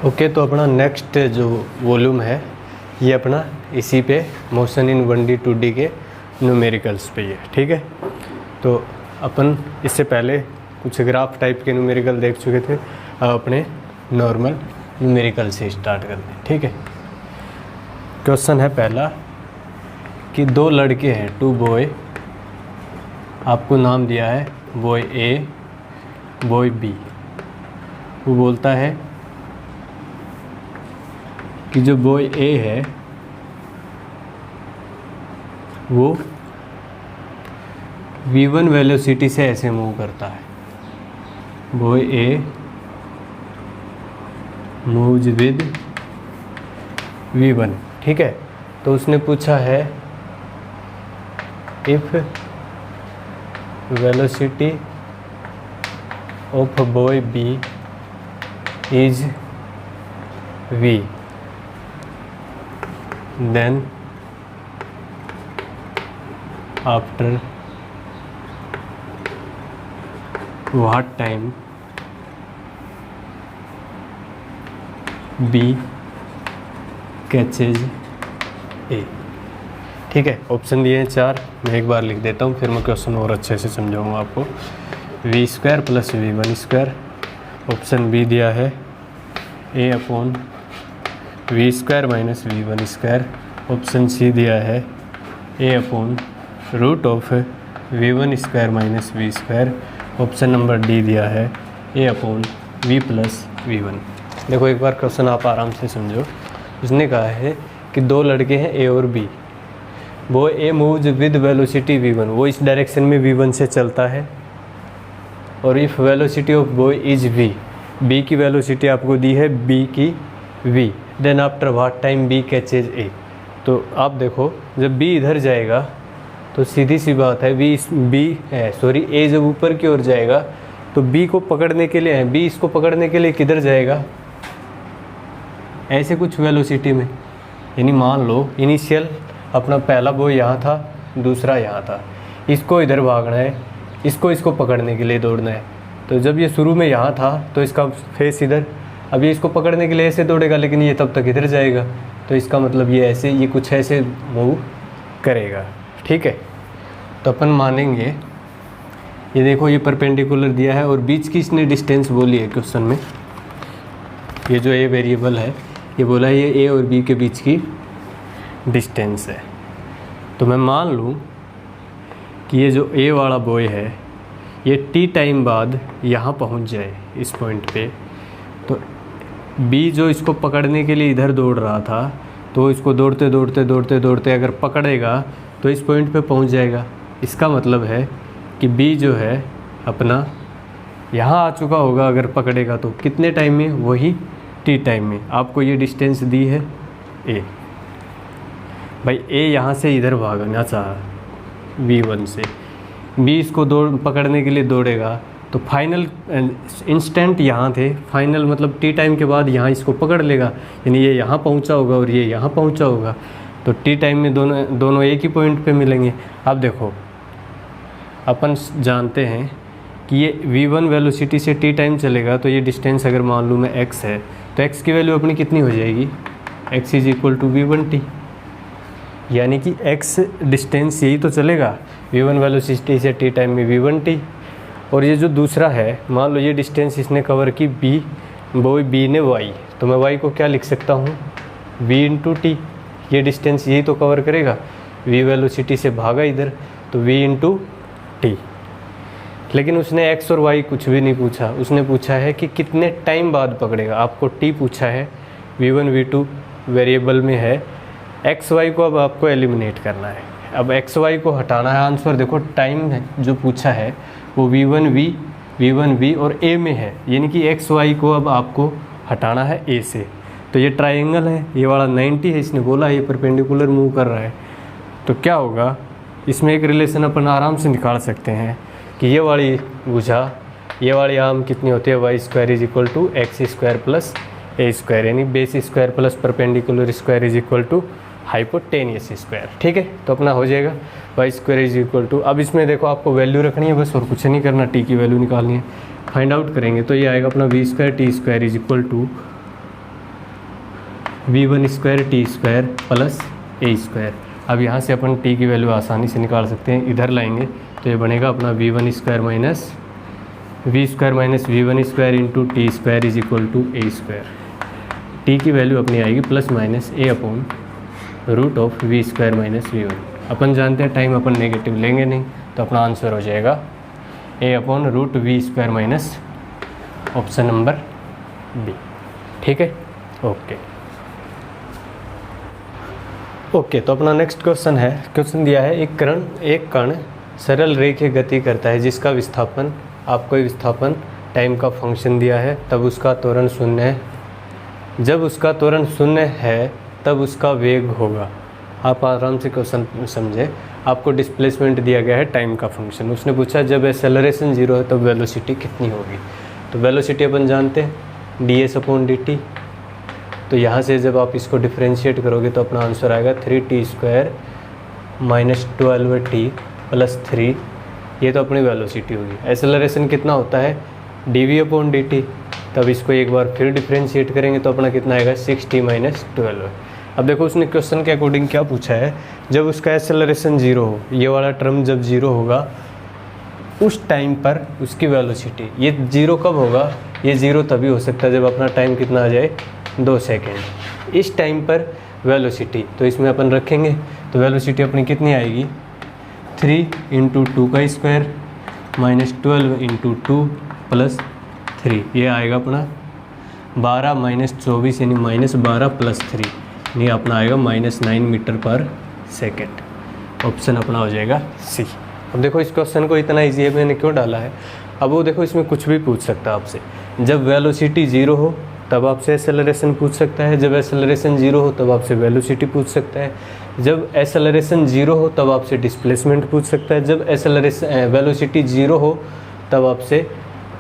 Okay, तो अपना next जो वॉल्यूम है ये अपना इसी पे मोशन इन 1D 2D के न्यूमेरिकल्स पे ही है। ठीक है, तो अपन इससे पहले कुछ ग्राफ टाइप के न्यूमेरिकल देख चुके थे। अब अपने नॉर्मल न्यूमेरिकल से स्टार्ट करते हैं। ठीक है, क्वेश्चन है पहला कि दो लड़के हैं, 2 बॉय, आपको नाम दिया है बॉय ए बॉय बी। वो बोलता है कि जो बॉय ए है वो v1 वेलोसिटी से ऐसे मूव करता है। Boy A moves with v1। ठीक है, तो उसने पूछा है if velocity of boy B is v, then after what time B catches A। ठीक है, ऑप्शन दिए हैं 4, मैं एक बार लिख देता हूँ, फिर मैं क्वेश्चन और अच्छे से समझाऊंगा आपको। v² + v1²। ऑप्शन बी दिया है a/v² - v1²। ऑप्शन सी दिया है a/√v1² - v²। Option number D दिया है a/v + v1। देखो एक बार क्वेश्चन आप आराम से समझो। उसने कहा है कि दो लड़के हैं ए और बी। वो ए मूव्स विद वेलोसिटी v1, वो इस डायरेक्शन में v1 से चलता है। और if velocity of boy is v, B की वेलोसिटी आपको दी है बी की v, then after what time B catches A. तो आप देखो जब बी इधर जाएगा तो सीधी सी बात है ए जब ऊपर की ओर जाएगा तो बी को पकड़ने के लिए बी इसको पकड़ने के लिए किधर जाएगा, ऐसे कुछ वेलोसिटी में। यानी मान लो इनिशियल अपना पहला बॉय यहाँ था, दूसरा यहाँ था, इसको इधर भागना है, इसको पकड़ने के लिए दौड़ना है। तो जब ये शुरू में यहाँ था तो इसका फेस इधर, अब ये इसको पकड़ने के लिए ऐसे दौड़ेगा, लेकिन ये तब तक इधर जाएगा। तो इसका मतलब ये कुछ ऐसे मूव करेगा। ठीक है, तो अपन मानेंगे ये देखो ये परपेंडिकुलर दिया है और बीच की इसने डिस्टेंस बोली है क्वेश्चन में। ये जो ए वेरिएबल है ये बोला है ये ए और बी के बीच की डिस्टेंस है। तो मैं मान लूँ कि ये जो ए वाला बॉय है ये टी टाइम बाद यहाँ पहुँच जाए इस पॉइंट पे, तो बी जो इसको पकड़ने के लिए इधर दौड़ रहा था तो इसको दौड़ते अगर पकड़ेगा तो इस पॉइंट पे पहुँच जाएगा। इसका मतलब है कि बी जो है अपना यहाँ आ चुका होगा अगर पकड़ेगा तो कितने टाइम में, वही टी टाइम में। आपको ये डिस्टेंस दी है ए, भाई ए यहाँ से इधर भागना चाहा v1 से, बी इसको पकड़ने के लिए दौड़ेगा तो फाइनल इंस्टेंट यहाँ थे, फाइनल मतलब टी टाइम के बाद यहाँ इसको पकड़ लेगा, यानी ये यहाँ पहुँचा होगा और ये यहाँ पहुँचा होगा। तो टी टाइम में दोनों एक ही पॉइंट पे मिलेंगे। अब देखो अपन जानते हैं कि ये v1 वेलोसिटी से टी टाइम चलेगा, तो ये डिस्टेंस अगर मान लूँ मैं x है तो x की वैल्यू अपनी कितनी हो जाएगी, x = v1t। यानी कि x डिस्टेंस यही तो चलेगा v1 वेलोसिटी से टी टाइम में v1t। और ये जो दूसरा है मान लो ये डिस्टेंस इसने कवर की बॉय बी ने y, तो मैं y को क्या लिख सकता हूँ v × t। ये डिस्टेंस यही तो कवर करेगा, v वेलोसिटी से भागा इधर तो v × t। लेकिन उसने x और y कुछ भी नहीं पूछा, उसने पूछा है कि कितने टाइम बाद पकड़ेगा। आपको t पूछा है, v1 v2 वेरिएबल में है, x y को अब आपको एलिमिनेट करना है। अब x y को हटाना है, आंसर देखो टाइम जो पूछा है वो v1 v और a में है, यानी कि x y को अब आपको हटाना है a से। तो ये ट्रायंगल है, ये वाला 90 है, इसने बोला ये परपेंडिकुलर मूव कर रहा है। तो क्या होगा, इसमें एक रिलेशन अपन आराम से निकाल सकते हैं कि ये वाली भुजा, ये वाली आर्म कितनी होती है, y² = x² + a², यानी base square plus perpendicular square = hypotenuse square. ठीक है, तो अपना हो जाएगा y²। अब इसमें देखो आपको वैल्यू रखनी है बस, और कुछ नहीं करना, t की वैल्यू निकालनी है, फाइंड आउट करेंगे। तो ये आएगा अपना v²t² = v1 square T square plus A square. अब यहाँ से अपन t की वैल्यू आसानी से निकाल सकते हैं, इधर लाएंगे तो ये बनेगा अपना v1 square minus v1 square into t square is equal to a square. टी की वैल्यू अपनी आएगी plus minus a upon root of v square minus v1। अपन जानते हैं टाइम अपन नेगेटिव लेंगे नहीं, तो अपना आंसर हो जाएगा A upon root V square minus option number B. ठीक है, ओके। तो अपना नेक्स्ट क्वेश्चन है, क्वेश्चन दिया है एक कण सरल रेखीय गति करता है जिसका विस्थापन, आपको विस्थापन टाइम का फंक्शन दिया है, तब उसका त्वरण शून्य है। जब उसका त्वरण शून्य है तब उसका वेग होगा। आप आराम से क्वेश्चन समझे, आपको डिस्प्लेसमेंट दिया गया है टाइम का फंक्शन। उसने पूछा जब एक्सेलरेशन 0 है तब वेलोसिटी कितनी होगी। तो वेलोसिटी अपन जानते हैं ds अपॉन dt। तो यहाँ से जब आप इसको डिफ्रेंशिएट करोगे तो अपना आंसर आएगा 3t square minus 12t plus 3। ये तो अपनी वेलोसिटी होगी। एक्सेलरेशन कितना होता है dv अपॉन dt। तब इसको एक बार फिर डिफ्रेंशिएट करेंगे तो अपना कितना आएगा 6t माइनस 12। अब देखो उसने क्वेश्चन के अकॉर्डिंग क्या पूछा है, जब उसका एक्सेलरेशन 0 हो, ये वाला टर्म जब 0 होगा उस टाइम पर उसकी वेलोसिटी, ये 0 कब होगा, ये 0 तभी हो सकता है जब अपना टाइम कितना आ जाए 2 सेकेंड। इस टाइम पर वेलोसिटी तो इसमें अपन रखेंगे, तो वेलोसिटी अपनी कितनी आएगी 3 इंटू 2 का स्क्वायर माइनस 12 इंटू 2 प्लस 3। ये आएगा अपना 12 माइनस 24 यानी माइनस 12 प्लस 3, यानी अपना आएगा -9 मीटर पर सेकेंड। ऑप्शन अपना हो जाएगा सी। अब देखो इस क्वेश्चन को इतना इजी है मैंने क्यों डाला है। अब वो देखो इसमें कुछ भी पूछ सकता है आपसे। जब वेलोसिटी 0 हो तब आपसे एक्सेलरेशन पूछ सकता है, जब एक्सेलरेशन 0 हो तब आपसे वेलोसिटी पूछ सकता है, जब एक्सेलरेशन 0 हो तब आपसे डिस्प्लेसमेंट पूछ सकता है, जब एक्सेलरेशन वेलोसिटी 0 हो तब आपसे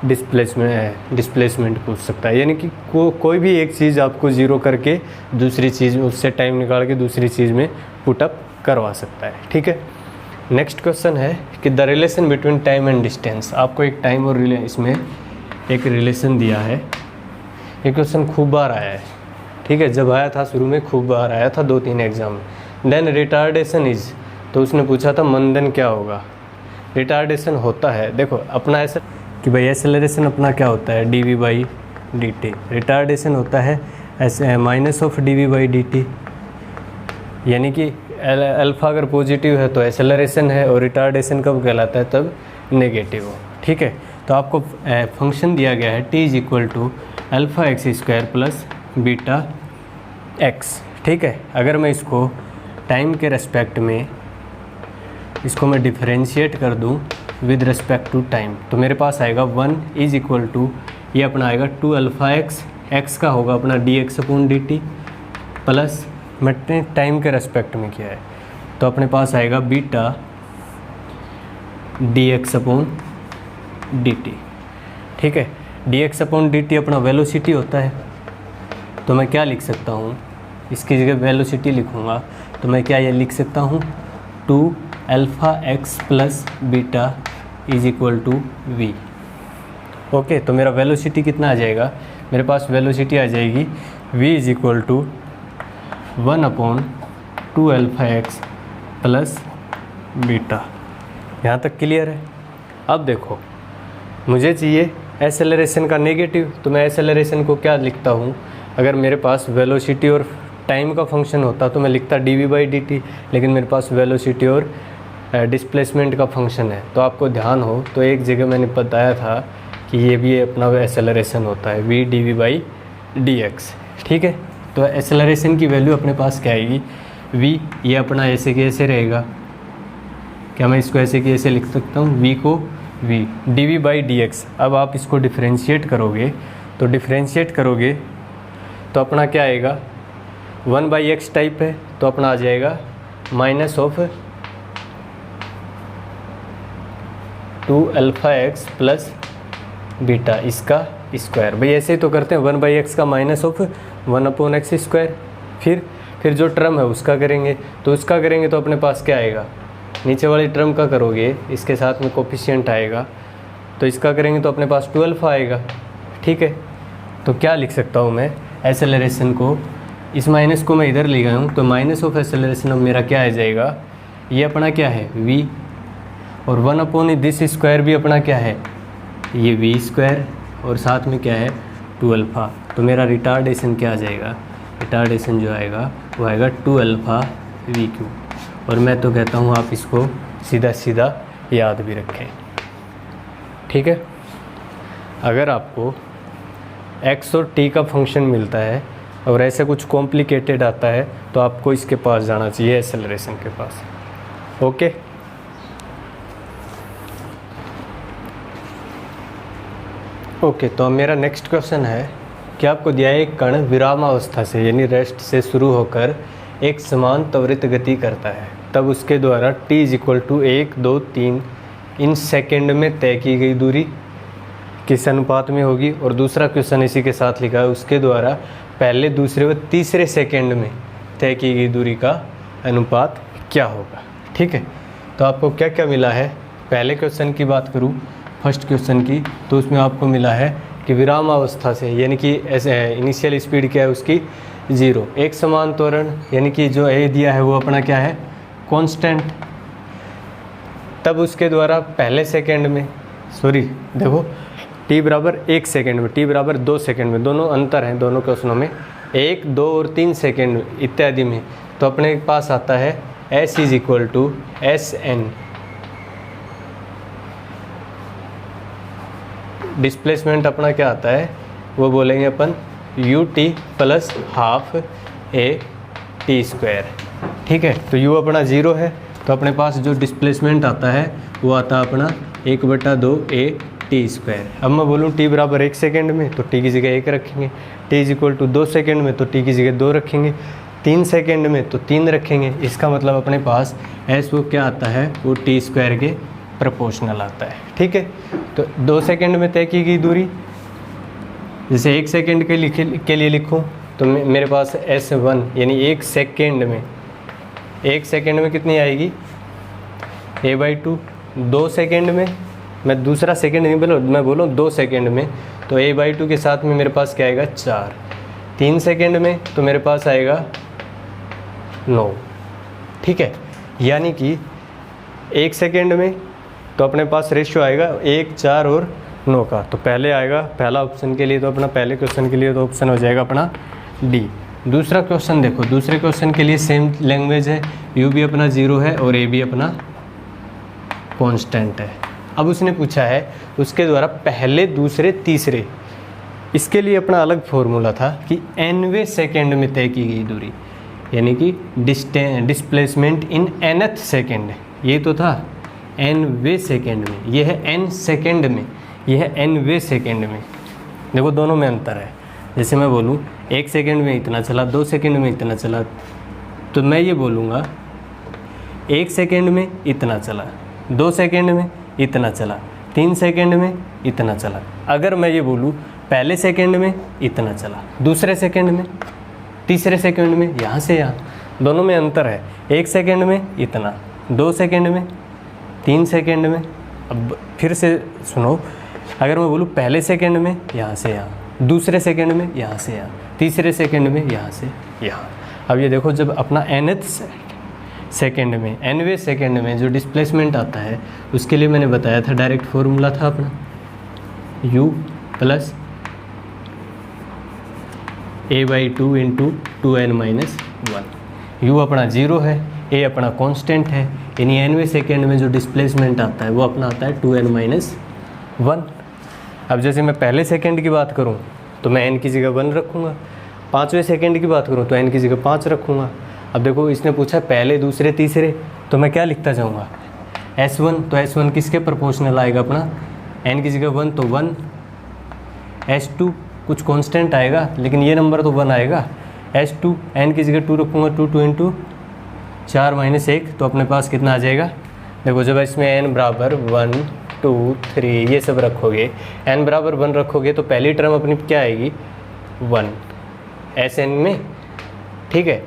डिस्प्लेसमेंट पूछ सकता है। यानी कि कोई भी एक चीज़ आपको 0 करके दूसरी चीज़ में उससे टाइम निकाल के दूसरी चीज़ में पुटअप करवा सकता है। ठीक है, नेक्स्ट क्वेश्चन है कि the relation between time and distance. आपको एक टाइम और इसमें एक रिलेशन दिया है। ये क्वेश्चन खूब बार आया है। ठीक है, जब आया था शुरू में खूब बार आया था 2-3 एग्जाम में। देन रिटार्डेशन इज, तो उसने पूछा था मंदन क्या होगा। रिटार्डेशन होता है, देखो अपना ऐसा कि भाई एक्सेलरेशन अपना क्या होता है dv/dt। रिटार्डेशन होता है ऐसे माइनस ऑफ dv/dt, यानी कि अल्फ़ा अगर पॉजिटिव है तो एक्सेलरेशन है, और रिटार्डेशन कब कहलाता है तब नेगेटिव हो। ठीक है, तो आपको फंक्शन दिया गया है t is equal to alpha x square plus beta x. ठीक है, अगर मैं इसको टाइम के रेस्पेक्ट में इसको मैं डिफरेंशिएट कर दूं विद रेस्पेक्ट टू टाइम, तो मेरे पास आएगा 1 इज इक्वल टू, ये अपना आएगा 2 अल्फ़ा एक्स, एक्स का होगा अपना dx अपॉन dt प्लस मैंने टाइम के रेस्पेक्ट में किया है तो अपने पास आएगा बीटा dx अपॉन dt। ठीक है, dx अपॉन dt अपना वेलोसिटी होता है, तो मैं क्या लिख सकता हूँ, इसकी जगह वेलोसिटी लिखूँगा तो मैं क्या ये लिख सकता हूँ 2 alpha x plus beta is equal to v. Okay, तो मेरा वेलोसिटी कितना आ जाएगा, मेरे पास वेलोसिटी आ जाएगी v is equal to 1 upon 2 alpha x plus beta. यहाँ तक क्लियर है। अब देखो मुझे चाहिए एक्सेलरेशन का नेगेटिव, तो मैं एक्सेलरेशन को क्या लिखता हूँ, अगर मेरे पास वेलोसिटी और टाइम का फंक्शन होता तो मैं लिखता dv/dt, लेकिन मेरे पास वेलोसिटी और डिस्प्लेसमेंट का फंक्शन है। तो आपको ध्यान हो तो एक जगह मैंने बताया था कि ये भी अपना एक्सेलरेशन होता है v dv/dx। ठीक है, तो एक्सेलरेशन की वैल्यू अपने पास क्या आएगी v, ये अपना ऐसे के ऐसे रहेगा, क्या मैं इसको ऐसे के ऐसे लिख सकता हूँ v को v dv/dx। अब आप इसको डिफ्रेंशिएट करोगे तो अपना क्या आएगा 1/x टाइप है तो अपना आ जाएगा minus of 2 alpha x plus beta इसका स्क्वायर। भाई ऐसे ही तो करते हैं, 1/x का माइनस ऑफ 1/x स्क्वायर। फिर जो टर्म है उसका करेंगे, तो उसका करेंगे तो अपने पास क्या आएगा, नीचे वाली टर्म का करोगे इसके साथ में कोफिशिएंट आएगा, तो इसका करेंगे तो अपने पास 2 अल्फ़ा आएगा। ठीक है, तो क्या लिख सकता हूँ मैं एक्सेलरेशन को इस माइनस को मैं इधर ले गया हूँ, तो माइनस ऑफ एक्सेलरेशन अब मेरा क्या आ जाएगा, ये अपना क्या है v, और 1/, दिस स्क्वायर भी अपना क्या है, ये v स्क्वायर, और साथ में क्या है 2α। तो मेरा रिटार्डेशन क्या आ जाएगा, रिटार्डेशन जो आएगा वो आएगा 2α v³। और मैं तो कहता हूँ आप इसको सीधा सीधा याद भी रखें, ठीक है। अगर आपको x और t का फंक्शन मिलता है और ऐसे कुछ कॉम्प्लिकेटेड आता है तो आपको इसके पास जाना चाहिए, एक्सेलरेशन के पास। Okay, okay. तो मेरा नेक्स्ट क्वेश्चन है कि आपको दिया है एक कण विरामावस्था से यानी रेस्ट से शुरू होकर एक समान त्वरित गति करता है, तब उसके द्वारा t = 1, 2, 3 इन सेकंड में तय की गई दूरी किस अनुपात में होगी। और दूसरा क्वेश्चन इसी के साथ लिखा है, उसके द्वारा पहले, दूसरे व तीसरे सेकंड में तय की गई दूरी का अनुपात क्या होगा। ठीक है, तो आपको क्या क्या मिला है। पहले क्वेश्चन की बात करूँ, फर्स्ट क्वेश्चन की, तो उसमें आपको मिला है कि विराम अवस्था से यानी कि ऐसे इनिशियल स्पीड क्या है उसकी 0, एक समान त्वरण यानी कि जो ए दिया है वो अपना क्या है कांस्टेंट, तब उसके द्वारा पहले सेकंड में, सॉरी देखो t बराबर 1 सेकंड में, t बराबर 2 सेकंड में, दोनों अंतर हैं दोनों क्वेश्चनों में, 1, 2 और 3 सेकंड इत्यादि में, तो अपने पास आता है s = Sn। डिस्प्लेसमेंट अपना क्या आता है वो बोलेंगे अपन ut + ½ a t²। ठीक है, तो u अपना 0 है, तो अपने पास जो डिस्प्लेसमेंट आता है वो आता है अपना 1/2 a t²। अब मैं बोलूँ t बराबर 1 सेकेंड में तो t की जगह 1 रखेंगे, t = 2 सेकेंड में तो t की जगह 2 रखेंगे, 3 सेकेंड में तो 3 रखेंगे। इसका मतलब अपने पास s वो क्या आता है वो t² के प्रोपोर्शनल आता है। ठीक है, तो 2 सेकेंड में तय की गई दूरी, जैसे 1 सेकेंड के लिए लिखूँ तो मेरे पास S1 यानी 1 सेकेंड में, 1 सेकेंड में कितनी आएगी a/2। 2 सेकेंड में, मैं दूसरा सेकेंड नहीं बोलूँ, मैं बोलूँ 2 सेकेंड में, तो a/2 के साथ में मेरे पास क्या आएगा 4। 3 सेकेंड में तो मेरे पास आएगा 9। ठीक है, यानी कि 1 सेकेंड में तो अपने पास रेशियो आएगा 1, 4 और 9 का। तो पहले आएगा पहला ऑप्शन के लिए, तो अपना पहले क्वेश्चन के लिए तो ऑप्शन हो जाएगा अपना डी। दूसरा क्वेश्चन देखो, दूसरे क्वेश्चन के लिए सेम लैंग्वेज है, u भी अपना 0 है और a भी अपना कांस्टेंट है। अब उसने पूछा है उसके द्वारा पहले, दूसरे, तीसरे, इसके लिए अपना अलग फॉर्मूला था कि nवें सेकेंड में तय की गई दूरी यानी कि डिस्प्लेसमेंट इन nth सेकेंड, ये तो था nवें सेकेंड में, ये है n सेकेंड में, ये है nवें सेकेंड में। देखो दोनों में अंतर है। जैसे मैं बोलूँ 1 सेकेंड में इतना चला, 2 सेकेंड में इतना चला, तो मैं ये बोलूँगा 1 सेकेंड में इतना चला, 2 सेकेंड में इतना चला, 3 सेकेंड में इतना चला। अगर मैं ये बोलूँ पहले सेकेंड में इतना चला, दूसरे सेकेंड में, तीसरे सेकेंड में, यहाँ से यहाँ, दोनों में अंतर है। 1 सेकेंड में इतना, 2 सेकेंड में, 3 सेकेंड में। अब फिर से सुनो, अगर मैं बोलूँ पहले सेकेंड में यहाँ से यहाँ, दूसरे सेकेंड में यहाँ से यहाँ, तीसरे सेकेंड में यहाँ से यहाँ। अब ये देखो जब अपना nth सेकेंड में, nवें सेकेंड में जो डिस्प्लेसमेंट आता है उसके लिए मैंने बताया था, डायरेक्ट फॉर्मूला था अपना u + a/2 × 2n-1। u अपना 0 है, a अपना कांस्टेंट है, यानी nवें सेकेंड में जो डिस्प्लेसमेंट आता है वो अपना आता है 2n-1। अब जैसे मैं पहले सेकेंड की बात करूं तो मैं n की जगह 1 रखूँगा, 5वें सेकेंड की बात करूं तो n की जगह 5 रखूँगा। अब देखो इसने पूछा पहले, दूसरे, तीसरे, तो मैं क्या लिखता जाऊँगा S1, तो S1 किसके प्रोपोर्शनल आएगा अपना, n की जगह 1 तो 1, S2 कुछ कांस्टेंट आएगा लेकिन ये नंबर तो 1 आएगा, S2 n की जगह 2 रखूँगा, 2 × 4 - 1, तो अपने पास कितना आ जाएगा। देखो जब इसमें n बराबर 1, 2, 3 ये सब रखोगे, n बराबर 1 रखोगे तो पहली टर्म अपनी क्या आएगी 1 Sn में। ठीक है,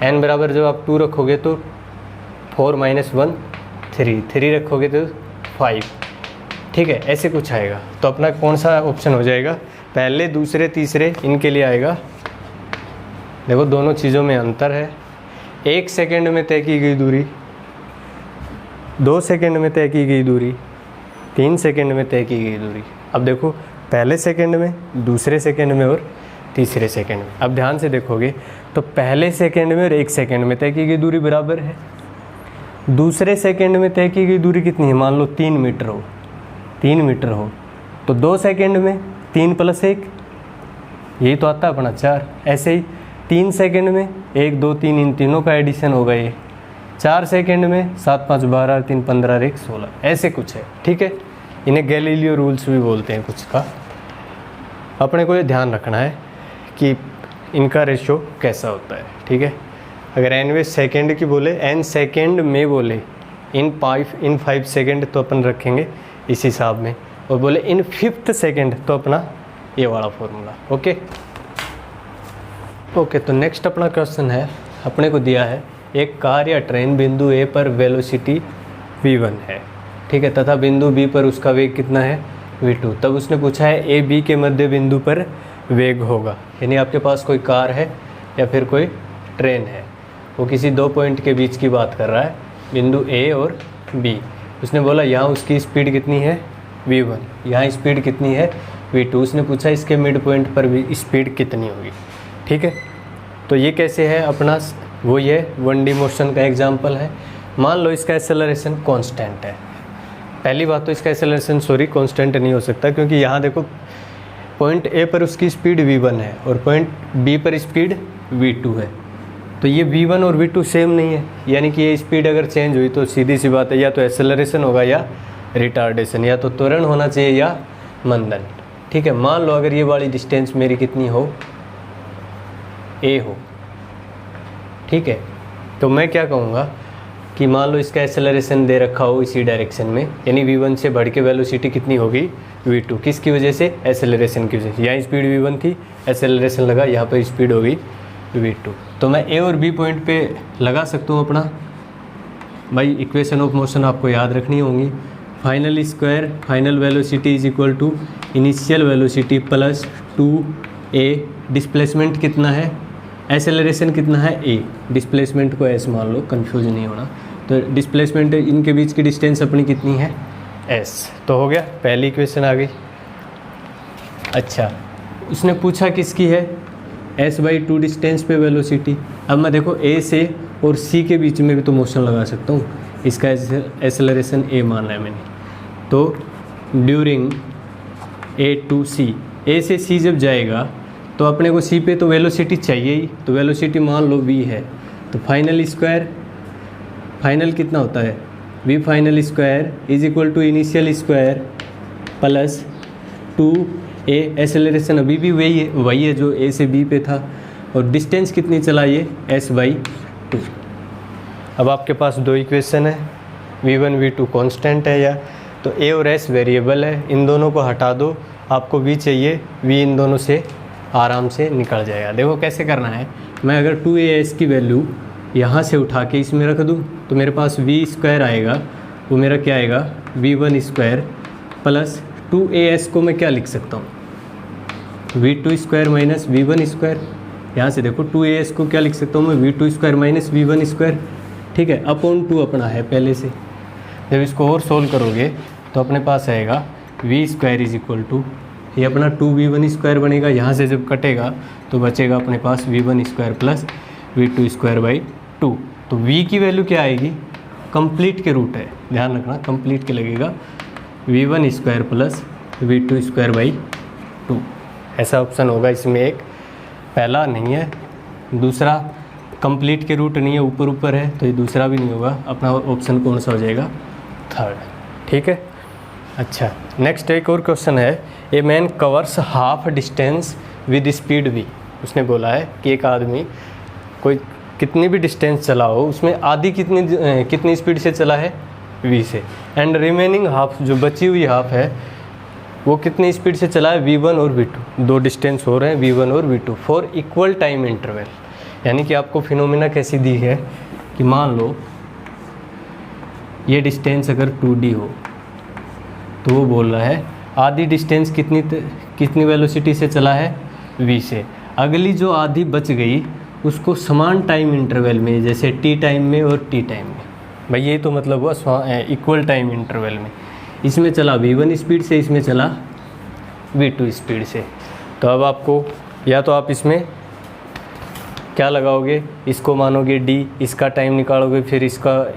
n बराबर जब आप 2 रखोगे तो 4 - 1 3 रखोगे तो 5। ठीक है, ऐसे कुछ आएगा। तो अपना कौन सा ऑप्शन हो जाएगा, पहले, दूसरे, तीसरे, इनके लिए आएगा देखो दोनों चीज़ों में अंतर है। 1 सेकंड में तय की गई दूरी, 2 सेकंड में तय की गई दूरी, 3 सेकंड में तय की गई दूरी। अब देखो पहले सेकंड में, दूसरे सेकंड में और तीसरे सेकंड में। अब ध्यान से देखोगे तो पहले सेकंड में और 1 सेकंड में तय की गई दूरी बराबर है। दूसरे सेकंड में तय की गई दूरी कितनी है? मान लो 3 मीटर हो, 3 मीटर हो तो 2 सेकंड में 3 + 1, यही तो आता है अपना 4। ऐसे ही 3 सेकंड में 1 2 3, इन तीनों का एडिशन होगा ये। 4 सेकंड में 7 5 12, 3 15, 1 16, ऐसे कुछ है। ठीक है, इन्हें गैलीलियो रूल्स भी बोलते हैं कुछ का। अपने को ये ध्यान रखना है कि इनका रेशो कैसा होता है। ठीक है, अगर एनवे सेकंड की बोले, n सेकंड में बोले, इन 5 सेकंड तो अपन रखेंगे इस हिसाब में, और बोले इन 5th सेकंड तो अपना ये वाला फॉर्मूला। ओके ओके, तो नेक्स्ट अपना क्वेश्चन है, अपने को दिया है एक कार या ट्रेन बिंदु ए पर वेलोसिटी v1 है, ठीक है, तथा बिंदु बी पर उसका वेग कितना है? v2। तब उसने पूछा है ए बी के मध्य बिंदु पर वेग होगा। यानी आपके पास कोई कार है या फिर कोई ट्रेन है, वो किसी 2 पॉइंट के बीच की बात कर रहा है, बिंदु ए और बी। उसने बोला यहाँ उसकी स्पीड कितनी है? v1, यहाँ स्पीड कितनी है? v2। उसने पूछा इसके मिड पॉइंट पर भी स्पीड कितनी होगी। ठीक है, तो ये कैसे है अपना, वो ये 1D मोशन का एग्जाम्पल है। मान लो इसका एक्सेलरेशन कांस्टेंट है। पहली बात तो इसका एक्सेलरेशन कांस्टेंट नहीं हो सकता, क्योंकि यहाँ देखो पॉइंट ए पर उसकी स्पीड v1 है और पॉइंट बी पर स्पीड v2 है, तो ये v1 और v2 सेम नहीं है। यानी कि ये स्पीड अगर चेंज हुई तो सीधी सी बात है, या तो एक्सेलरेशन होगा या रिटार्डेशन, या तो त्वरण होना चाहिए या मंदन। ठीक है, मान लो अगर ये वाली डिस्टेंस मेरी कितनी हो, a हो, ठीक है, तो मैं क्या कहूँगा कि मान लो इसका एक्सेलरेशन दे रखा हो इसी डायरेक्शन में, यानी v1 से बढ़ के वेलोसिटी कितनी होगी? v2। किसकी वजह से? एक्सेलरेशन की वजह से। यहाँ स्पीड v1 थी, एक्सेलरेशन लगा, यहाँ पर स्पीड होगी v2। तो मैं ए और बी पॉइंट पे लगा सकता हूँ अपना, भाई इक्वेशन ऑफ मोशन आपको याद रखनी होंगी। Final square final velocity is equal to initial velocity plus 2a। Displacement कितना है? एक्सेलरेशन कितना है? a। डिस्प्लेसमेंट को s मान लो, कंफ्यूज नहीं होना। तो डिस्प्लेसमेंट इनके बीच की डिस्टेंस अपनी कितनी है? s। तो हो गया, पहली इक्वेशन आ गई। अच्छा, उसने पूछा किसकी है? s/2 डिस्टेंस पे वेलोसिटी। अब मैं देखो a से और c के बीच में भी तो मोशन लगा सकता हूँ। इसका एक्सेलरेशन a माना है मैंने, तो during a to c, a से c जब जाएगा तो अपने को c पे तो वेलोसिटी चाहिए ही, तो वेलोसिटी मान लो v है, तो फाइनल स्क्वायर, फाइनल कितना होता है? v final square is equal to initial square plus 2a। Acceleration अभी भी वही है जो a से b पे था, और डिस्टेंस कितनी चला ये? s/2। अब आपके पास 2 इक्वेशन है, v1 v2 कांस्टेंट है या, तो a और s वेरिएबल है, इन दोनों को हटा दो, आपको v चाहिए, v इन दोनों से आराम से निकल जाएगा। देखो कैसे करना है, मैं अगर 2as की वैल्यू यहाँ से उठा के इसमें रख दूँ तो मेरे पास v² आएगा, वो मेरा क्या आएगा? v1² प्लस 2as को मैं क्या लिख सकता हूँ? v2² minus v1²। यहाँ से देखो 2as को क्या लिख सकता हूँ मैं? v2² minus v1²। ठीक है, अपॉन 2 अपना है पहले से। जब इसको और सोल्व करोगे तो अपने पास आएगा v² इज इक्वल टू, ये अपना 2v1² बनेगा, यहाँ से जब कटेगा तो बचेगा अपने पास v1² प्लस v2²/2। तो v की वैल्यू क्या आएगी? कंप्लीट के रूट है, ध्यान रखना, कंप्लीट के लगेगा, v1² प्लस v2²/2। ऐसा ऑप्शन होगा इसमें, एक पहला नहीं है, दूसरा कंप्लीट के रूट नहीं है, ऊपर ऊपर है, तो ये दूसरा भी नहीं होगा। अपना ऑप्शन कौन सा हो जाएगा? थर्ड। ठीक है, अच्छा नेक्स्ट एक और क्वेश्चन है, a man covers half distance with speed v। उसने बोला है कि एक आदमी कोई कितनी भी डिस्टेंस चला हो, उसमें आधी कितनी स्पीड से चला है? v से, एंड रिमेनिंग हाफ, जो बची हुई हाफ है वो कितनी स्पीड से चला है? v1 और v2। 2 डिस्टेंस हो रहे हैं v1 और v2 for equal time interval. यानी कि आपको फिनोमिना कैसी दी है कि मान लो ये डिस्टेंस अगर 2d हो, तो वो बोल रहा है आधी डिस्टेंस कितनी वेलोसिटी से चला है? v से। अगली जो आधी बच गई उसको समान टाइम इंटरवल में, जैसे टी टाइम में और टी टाइम में, भाई ये तो मतलब हुआ इक्वल टाइम इंटरवल में, इसमें चला v1 स्पीड से, इसमें चला v2 स्पीड से। तो अब आपको या तो आप इसमें क्या लगाओगे, इसको मानोगे d, इसका टाइम निकालोगे, फिर इसका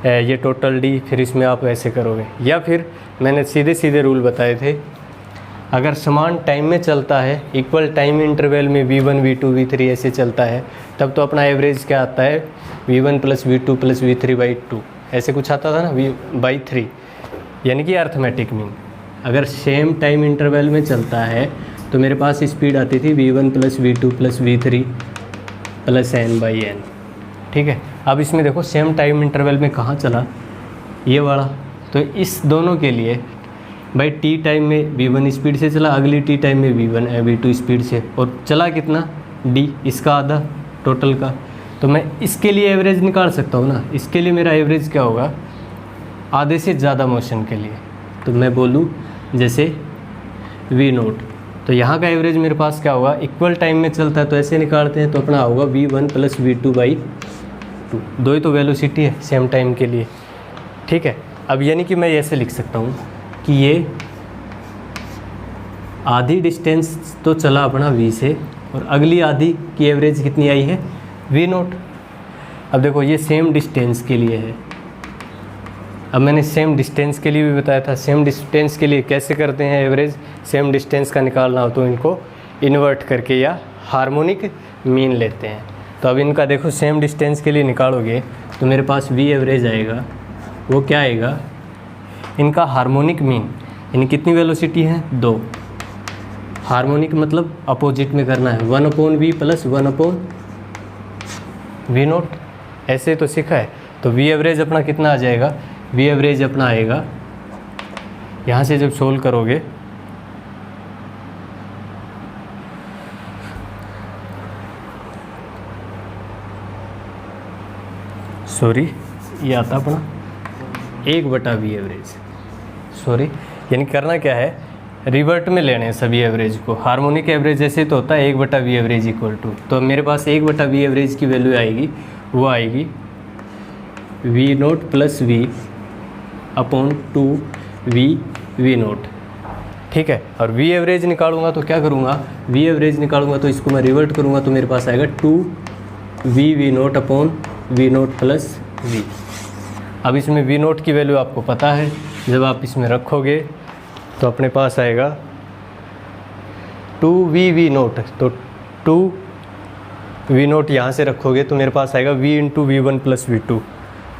ये टोटल d, फिर इसमें आप ऐसे करोगे, या फिर मैंने सीधे सीधे रूल बताए थे, अगर समान टाइम में चलता है, इक्वल टाइम इंटरवल में v1 v2 v3 ऐसे चलता है, तब तो अपना एवरेज क्या आता है, v1 plus v2 plus v3/2 ऐसे कुछ आता था ना, v/3, यानी कि अर्थमेटिक मीन। अगर सेम टाइम इंटरवल में चलता है तो मेरे पास स्पीड आती थी v1 plus v2 plus v3 plus n/n, ठीक है। अब इसमें देखो सेम टाइम इंटरवल में कहाँ चला, ये वाला, तो इस दोनों के लिए भाई टी टाइम में v1 स्पीड से चला, अगली टी टाइम में v2 स्पीड से, और चला कितना d, इसका आधा टोटल का। तो मैं इसके लिए एवरेज निकाल सकता हूँ ना, इसके लिए मेरा एवरेज क्या होगा, आधे से ज़्यादा मोशन के लिए, तो मैं बोलूँ जैसे v0, तो यहाँ का एवरेज मेरे पास क्या होगा, इक्वल टाइम में चलता है तो ऐसे निकालते हैं, तो अपना होगा v1 प्लस v2/2, दो ही तो वेलोसिटी है सेम टाइम के लिए, ठीक है। अब यानी कि मैं ऐसे लिख सकता हूँ कि ये आधी डिस्टेंस तो चला अपना v से, और अगली आधी की एवरेज कितनी आई है, v0। अब देखो ये सेम डिस्टेंस के लिए है, अब मैंने सेम डिस्टेंस के लिए भी बताया था, सेम डिस्टेंस के लिए कैसे करते हैं एवरेज, सेम डिस्टेंस का निकालना हो तो इनको इन्वर्ट करके या हार्मोनिक मीन लेते हैं। तो अब इनका देखो सेम डिस्टेंस के लिए निकालोगे तो मेरे पास v एवरेज आएगा, वो क्या आएगा, इनका हार्मोनिक मीन, यानी कितनी वेलोसिटी है, 2, हार्मोनिक मतलब अपोजिट में करना है, 1/v प्लस 1/v0, ऐसे तो सीखा है। तो v एवरेज अपना कितना आ जाएगा, v एवरेज अपना आएगा, यहाँ से जब सोल्व करोगे सॉरी ये आता अपना 1/v एवरेज, सॉरी, यानी करना क्या है, रिवर्ट में लेने हैं सभी एवरेज को, हार्मोनिक एवरेज जैसे तो होता है 1/v एवरेज इक्वल टू, तो मेरे पास 1/v एवरेज की वैल्यू आएगी, वो आएगी v0 plus v upon 2v v0, ठीक है। और v एवरेज निकालूंगा तो क्या करूँगा, v एवरेज निकालूंगा तो इसको मैं रिवर्ट करूँगा तो मेरे पास आएगा 2v v0 upon v0 plus v। अब इसमें v0 की वैल्यू आपको पता है, जब आप इसमें रखोगे तो अपने पास आएगा 2v v0, तो 2v0 यहाँ से रखोगे तो मेरे पास आएगा v into v1 plus v2,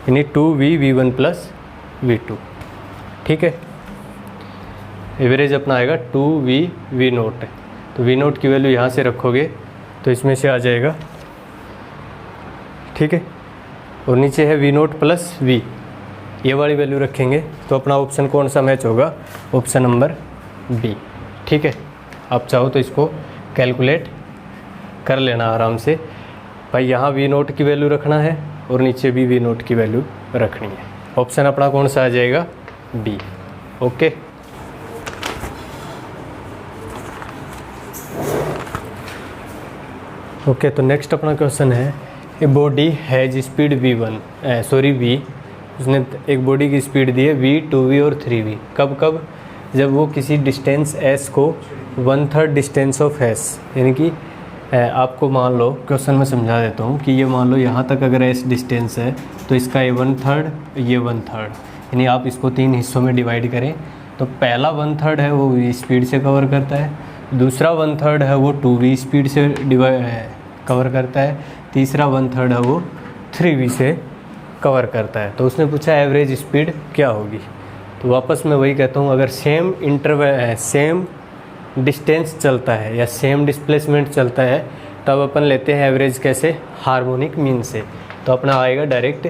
यानी 2v v1 प्लस v2, ठीक है। एवरेज अपना आएगा 2v v0, तो v0 की वैल्यू यहाँ से रखोगे तो इसमें से आ जाएगा, ठीक है। और नीचे है v0 प्लस v, ये वाली वैल्यू रखेंगे तो अपना ऑप्शन कौन सा मैच होगा, ऑप्शन नंबर बी, ठीक है। आप चाहो तो इसको कैलकुलेट कर लेना आराम से, भाई यहाँ v0 की वैल्यू रखना है और नीचे भी v0 की वैल्यू रखनी है, ऑप्शन अपना कौन सा आ जाएगा, बी, ओके। ओके, तो नेक्स्ट अपना क्वेश्चन है, a body has speed v1 v, उसने एक बॉडी की स्पीड दी है v, 2v और 3v, कब कब, जब वो किसी डिस्टेंस s को 1/3 डिस्टेंस ऑफ s, यानी कि आपको मान लो, क्वेश्चन में समझा देता हूँ कि ये मान लो यहाँ तक अगर s डिस्टेंस है तो इसका ये 1/3, ये 1/3, यानी आप इसको 3 हिस्सों में डिवाइड करें तो पहला 1/3 है वो v स्पीड से कवर करता है, दूसरा 1/3 है वो 2v स्पीड से कवर करता है, तीसरा 1/3 है वो 3v से कवर करता है। तो उसने पूछा एवरेज स्पीड क्या होगी, तो वापस मैं वही कहता हूँ, अगर सेम इंटरवल सेम डिस्टेंस चलता है या सेम डिस्प्लेसमेंट चलता है तब अपन लेते हैं एवरेज कैसे, हार्मोनिक मीन से। तो अपना आएगा direct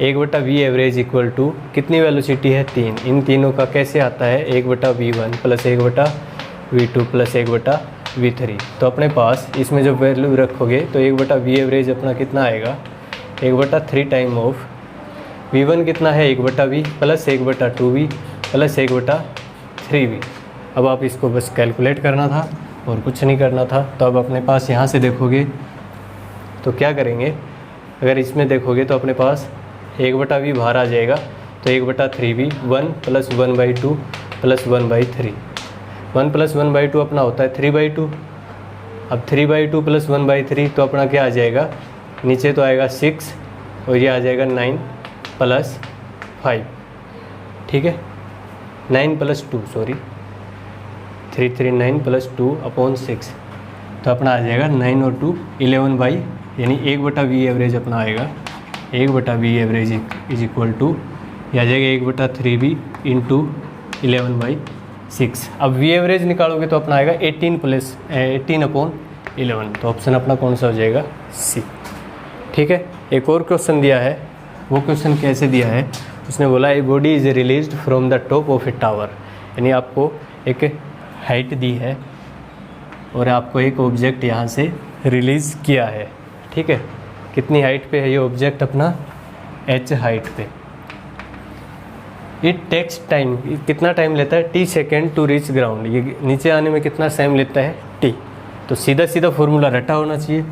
1/v average equal to कितनी वेलोसिटी है, 3, इन तीनों का कैसे आता है 1/v1 plus 1/v2 plus 1/v3। तो अपने पास इसमें जब वैल्यू रखोगे तो 1/v एवरेज अपना कितना आएगा, 1/3 टाइम ऑफ v1 कितना है 1/v plus 1/2v plus 1/3v। अब आप इसको बस कैलकुलेट करना था और कुछ नहीं करना था। तो अब अपने पास यहाँ से देखोगे तो क्या करेंगे, अगर इसमें देखोगे तो अपने पास 1/v बाहर आ जाएगा, तो 1/3v 1 + 1/2 + 1/3। 1 + 1/2 अपना होता है 3/2। अब 3/2 + 1/3 तो अपना क्या आ जाएगा, नीचे तो आएगा 6 और ये आ जाएगा 9 + 5, ठीक है, 9 + 2 सॉरी 339 + 2/6, तो अपना आ जाएगा 9 और 2 11/, यानी 1/v एवरेज अपना आएगा। 1/v average is equal to ये आ जाएगा 1/3v × 11/6। अब v एवरेज निकालोगे तो अपना आएगा 18/11, तो ऑप्शन अपना कौन सा हो जाएगा, सी। ठीक है, एक और क्वेश्चन दिया है, वो क्वेश्चन कैसे दिया है, उसने बोला a body is released from the top of A tower, यानी आपको एक हाइट दी है और आपको एक ऑब्जेक्ट यहाँ से रिलीज़ किया है, ठीक है। कितनी हाइट पे है ये ऑब्जेक्ट अपना, h हाइट पे। इट टेक्स टाइम, कितना टाइम लेता है, t second to reach ground, ये नीचे आने में कितना टाइम लेता है, t। तो सीधा सीधा फॉर्मूला रटा होना चाहिए।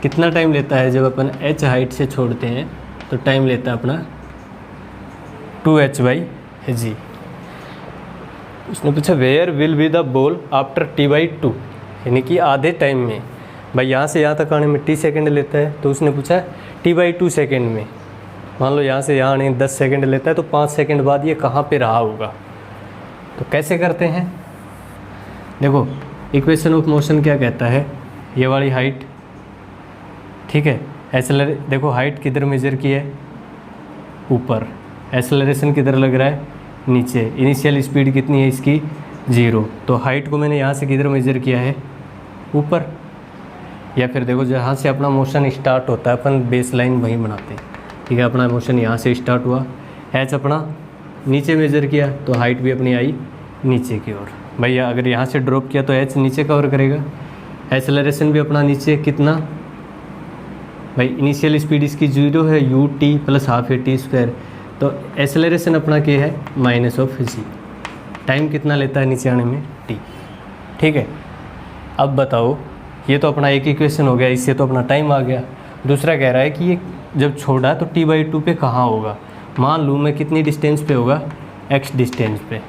कितना टाइम लेता है जब अपन h हाइट से छोड़ते हैं, तो टाइम लेता है अपना 2h/g। उसने पूछा where will be the ball after t/2, यानी कि आधे टाइम में, भाई यहाँ से यहाँ तक आने में t सेकेंड लेता है, तो उसने पूछा t/2 सेकेंड में, मान लो यहाँ से यहाँ आने 10 सेकेंड लेता है, तो 5 सेकेंड बाद ये कहाँ पे रहा होगा। तो कैसे करते हैं, देखो इक्वेशन ऑफ मोशन क्या कहता है, ये वाली हाइट, ठीक है, देखो हाइट किधर मेजर की है, ऊपर, एक्सेलरेशन किधर लग रहा है, नीचे, इनिशियल स्पीड कितनी है इसकी 0, तो हाइट को मैंने यहाँ से किधर मेजर किया है, ऊपर। या फिर देखो जहाँ से अपना मोशन स्टार्ट होता है अपन बेस लाइन वहीं बनाते हैं, ठीक है, अपना मोशन यहाँ से स्टार्ट हुआ, एच अपना नीचे मेजर किया तो हाइट भी अपनी आई नीचे की ओर। भैया अगर यहाँ से ड्रॉप किया तो एच नीचे कवर करेगा, एक्सेलरेशन भी अपना नीचे कितना, भाई इनिशियल स्पीड इसकी 0 है, ut + ½ t², तो एक्सेलरेशन अपना क्या है -g। टाइम कितना लेता है नीचे आने में, t, ठीक है। अब बताओ, ये तो अपना एक इक्वेशन हो गया, इससे तो अपना टाइम आ गया। दूसरा कह रहा है कि ये जब छोड़ा तो t/2 पे कहाँ होगा, मान लूँ मैं कितनी डिस्टेंस पे होगा, x डिस्टेंस पे।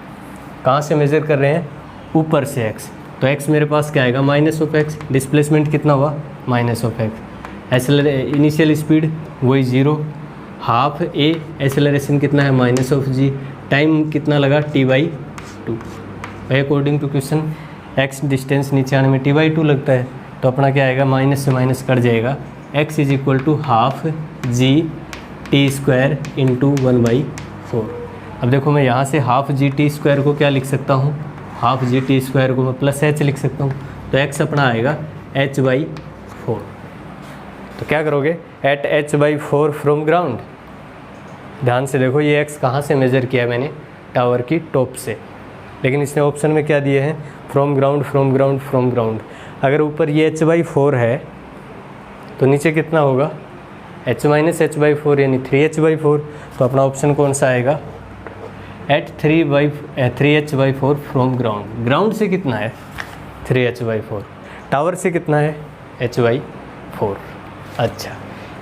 कहाँ से मेज़र कर रहे हैं, ऊपर से x, तो x मेरे पास क्या आएगा -x, डिस्प्लेसमेंट कितना हुआ -x, इनिशियल स्पीड वही 0, ½ a, एक्सेलरेशन कितना है -g, टाइम कितना लगा t/2। भाई according to question x distance नीचे आने में t/2 लगता है, तो अपना क्या आएगा, माइनस से माइनस कट जाएगा, x = ½ g t² × 1/4। अब देखो मैं यहाँ से ½ g t² को क्या लिख सकता हूँ, ½ g t² को मैं +h लिख सकता हूँ, तो x अपना आएगा h/4। तो क्या करोगे, एट h/4 फ्रॉम ग्राउंड। ध्यान से देखो ये x कहाँ से मेज़र किया है मैंने, टावर की टॉप से, लेकिन इसने ऑप्शन में क्या दिए हैं, from ground from ground from ground. अगर ऊपर ये h/4 है तो नीचे कितना होगा, h - h/4 यानी 3h/4, तो अपना ऑप्शन कौन सा आएगा, eight 3h/4 from ground. Ground से कितना है 3h/4, टावर से कितना है h/4। अच्छा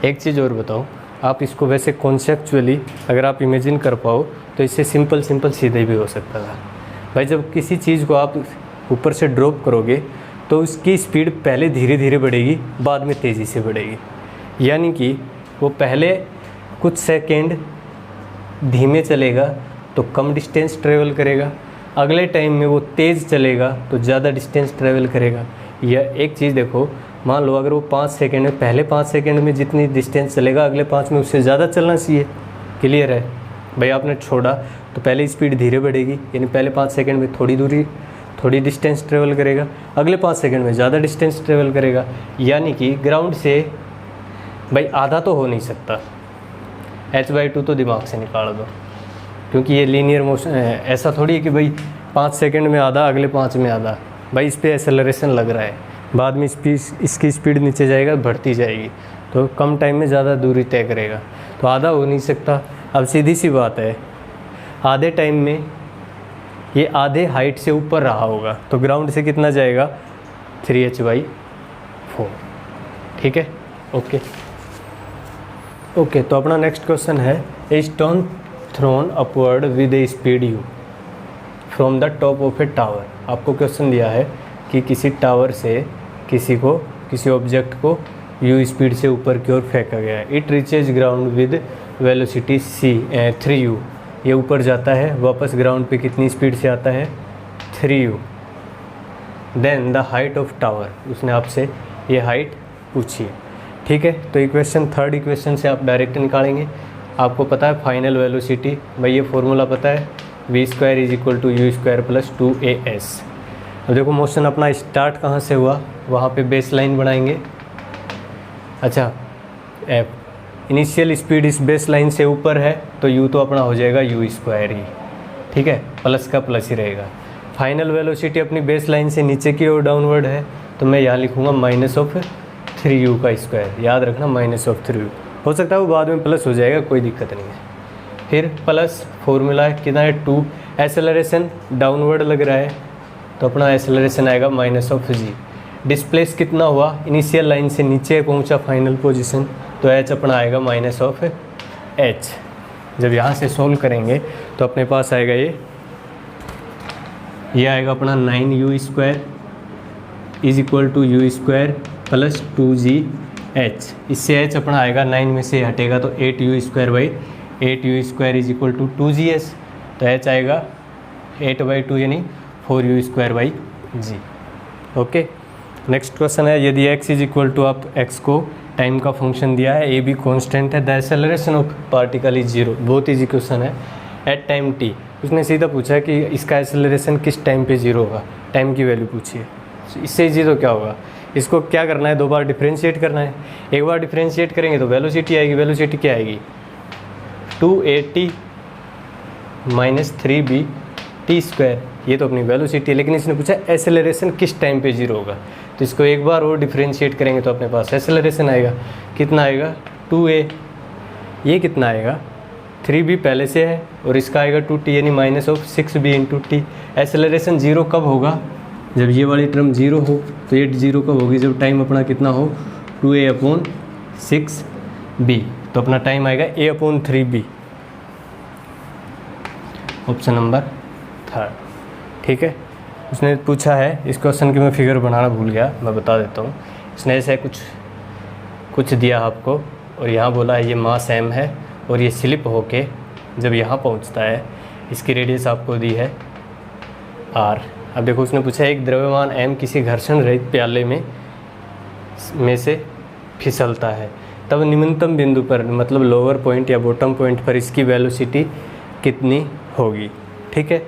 एक चीज़ और बताओ, आप इसको वैसे कॉन्सेप्चुअली अगर आप इमेजिन कर पाओ तो इससे सिंपल सीधे भी हो सकता था। भाई जब किसी चीज़ को आप ऊपर से ड्रॉप करोगे तो उसकी स्पीड पहले धीरे धीरे बढ़ेगी, बाद में तेज़ी से बढ़ेगी, यानी कि वो पहले कुछ सेकेंड धीमे चलेगा तो कम डिस्टेंस ट्रेवल करेगा, अगले टाइम में वो तेज़ चलेगा तो ज़्यादा डिस्टेंस ट्रेवल करेगा। या एक चीज़ देखो, मान लो अगर वो 5 सेकेंड में, पहले 5 सेकेंड में जितनी डिस्टेंस चलेगा अगले 5 में उससे ज़्यादा चलना चाहिए। क्लियर है भाई, आपने छोड़ा तो पहले स्पीड धीरे बढ़ेगी, यानी पहले 5 सेकेंड में थोड़ी डिस्टेंस ट्रेवल करेगा, अगले 5 सेकेंड में ज़्यादा डिस्टेंस ट्रेवल करेगा। यानी कि ग्राउंड से भाई आधा तो हो नहीं सकता, h/2 तो दिमाग से निकाल दो, क्योंकि ये लीनियर मोशन ऐसा थोड़ी है कि भाई 5 सेकेंड में आधा अगले 5 में आधा। भाई इस पर एक्सेलरेशन लग रहा है, बाद में इसकी स्पीड नीचे जाएगा, बढ़ती जाएगी, तो कम टाइम में ज़्यादा दूरी तय करेगा, तो आधा हो नहीं सकता। अब सीधी सी बात है, आधे टाइम में ये आधे हाइट से ऊपर रहा होगा, तो ग्राउंड से कितना जाएगा 3h/4। ठीक है, ओके, तो अपना नेक्स्ट क्वेश्चन है, a stone throne upward with A speed you from the top of A tower. आपको क्वेश्चन दिया है कि किसी टावर से किसी ऑब्जेक्ट को यू स्पीड से ऊपर की ओर फेंका गया है। It reaches ground with velocity सी 3u। ये ऊपर जाता है, वापस ग्राउंड पे कितनी स्पीड से आता है, 3u। Then the height of tower, उसने आपसे ये हाइट पूछी है, ठीक है। तो इक्वेशन, थर्ड इक्वेशन से आप डायरेक्ट निकालेंगे। आपको पता है फाइनल वेलोसिटी, भाई ये फॉर्मूला पता है, v² = u² + 2as। अब देखो मोशन अपना स्टार्ट कहाँ से हुआ, वहाँ पे बेस लाइन बनाएंगे। अच्छा, इनिशियल स्पीड इस बेस लाइन से ऊपर है तो u तो अपना हो जाएगा u² ही, ठीक है, प्लस का प्लस ही रहेगा। फाइनल वेलोसिटी अपनी बेस लाइन से नीचे की ओर डाउनवर्ड है तो मैं यहाँ लिखूँगा -3u²। याद रखना -3u, हो सकता है वो बाद में प्लस हो जाएगा, कोई दिक्कत नहीं है। फिर प्लस फॉर्मूला है कितना है, 2। एसेलरेशन डाउनवर्ड लग रहा है तो अपना एसेलरेशन आएगा -g। डिस्प्लेस कितना हुआ, इनिशियल लाइन से नीचे पहुंचा फाइनल पोजीशन, तो h अपना आएगा -h। जब यहाँ से सोल्व करेंगे तो अपने पास आएगा ये आएगा अपना 9u² = u² + 2gh। इससे h अपना आएगा 9 में से हटेगा तो 8u²/8u² = 2gs। तो h आएगा 8/2 यानी 4u²/g। ओके, नेक्स्ट क्वेश्चन है, यदि x = आप x को टाइम का फंक्शन दिया है, a भी कांस्टेंट है, the acceleration of particle is 0। बहुत ईजी क्वेश्चन है। एट टाइम t, उसने सीधा पूछा है कि इसका एक्सेलरेशन किस टाइम पे 0 होगा, टाइम की वैल्यू पूछी है। इससे ईजी तो क्या होगा, इसको क्या करना है, 2 बार डिफ्रेंशिएट करना है। एक बार डिफ्रेंशिएट करेंगे तो वेलोसिटी आएगी, वेलोसिटी क्या आएगी, 2at - 3bt²। ये तो अपनी वेलोसिटी है, लेकिन इसने पूछा एक्सेलरेशन किस टाइम पे 0 होगा, तो इसको एक बार और डिफ्रेंशिएट करेंगे तो अपने पास एक्सेलरेशन आएगा, कितना आएगा, 2a। ये कितना आएगा, 3b पहले से है और इसका आएगा 2t यानी -6b × t। एक्सेलरेशन 0 कब होगा, जब ये वाली टर्म 0 हो। तो ये 0 कब होगी, जब टाइम अपना कितना हो, 2a/6b। तो अपना टाइम आएगा a/3b, ऑप्शन नंबर 3, ठीक है। उसने पूछा है, इस क्वेश्चन की मैं फिगर बनाना भूल गया, मैं बता देता हूँ। इसने ऐसे कुछ दिया आपको और यहाँ बोला है ये मास m है और ये स्लिप होके जब यहाँ पहुँचता है, इसकी रेडियस आपको दी है r। अब देखो उसने पूछा एक द्रव्यमान m किसी घर्षण रहित प्याले में से फिसलता है, तब निम्नतम बिंदु पर, मतलब लोअर पॉइंट या बॉटम पॉइंट पर इसकी वेलोसिटी कितनी होगी, ठीक है।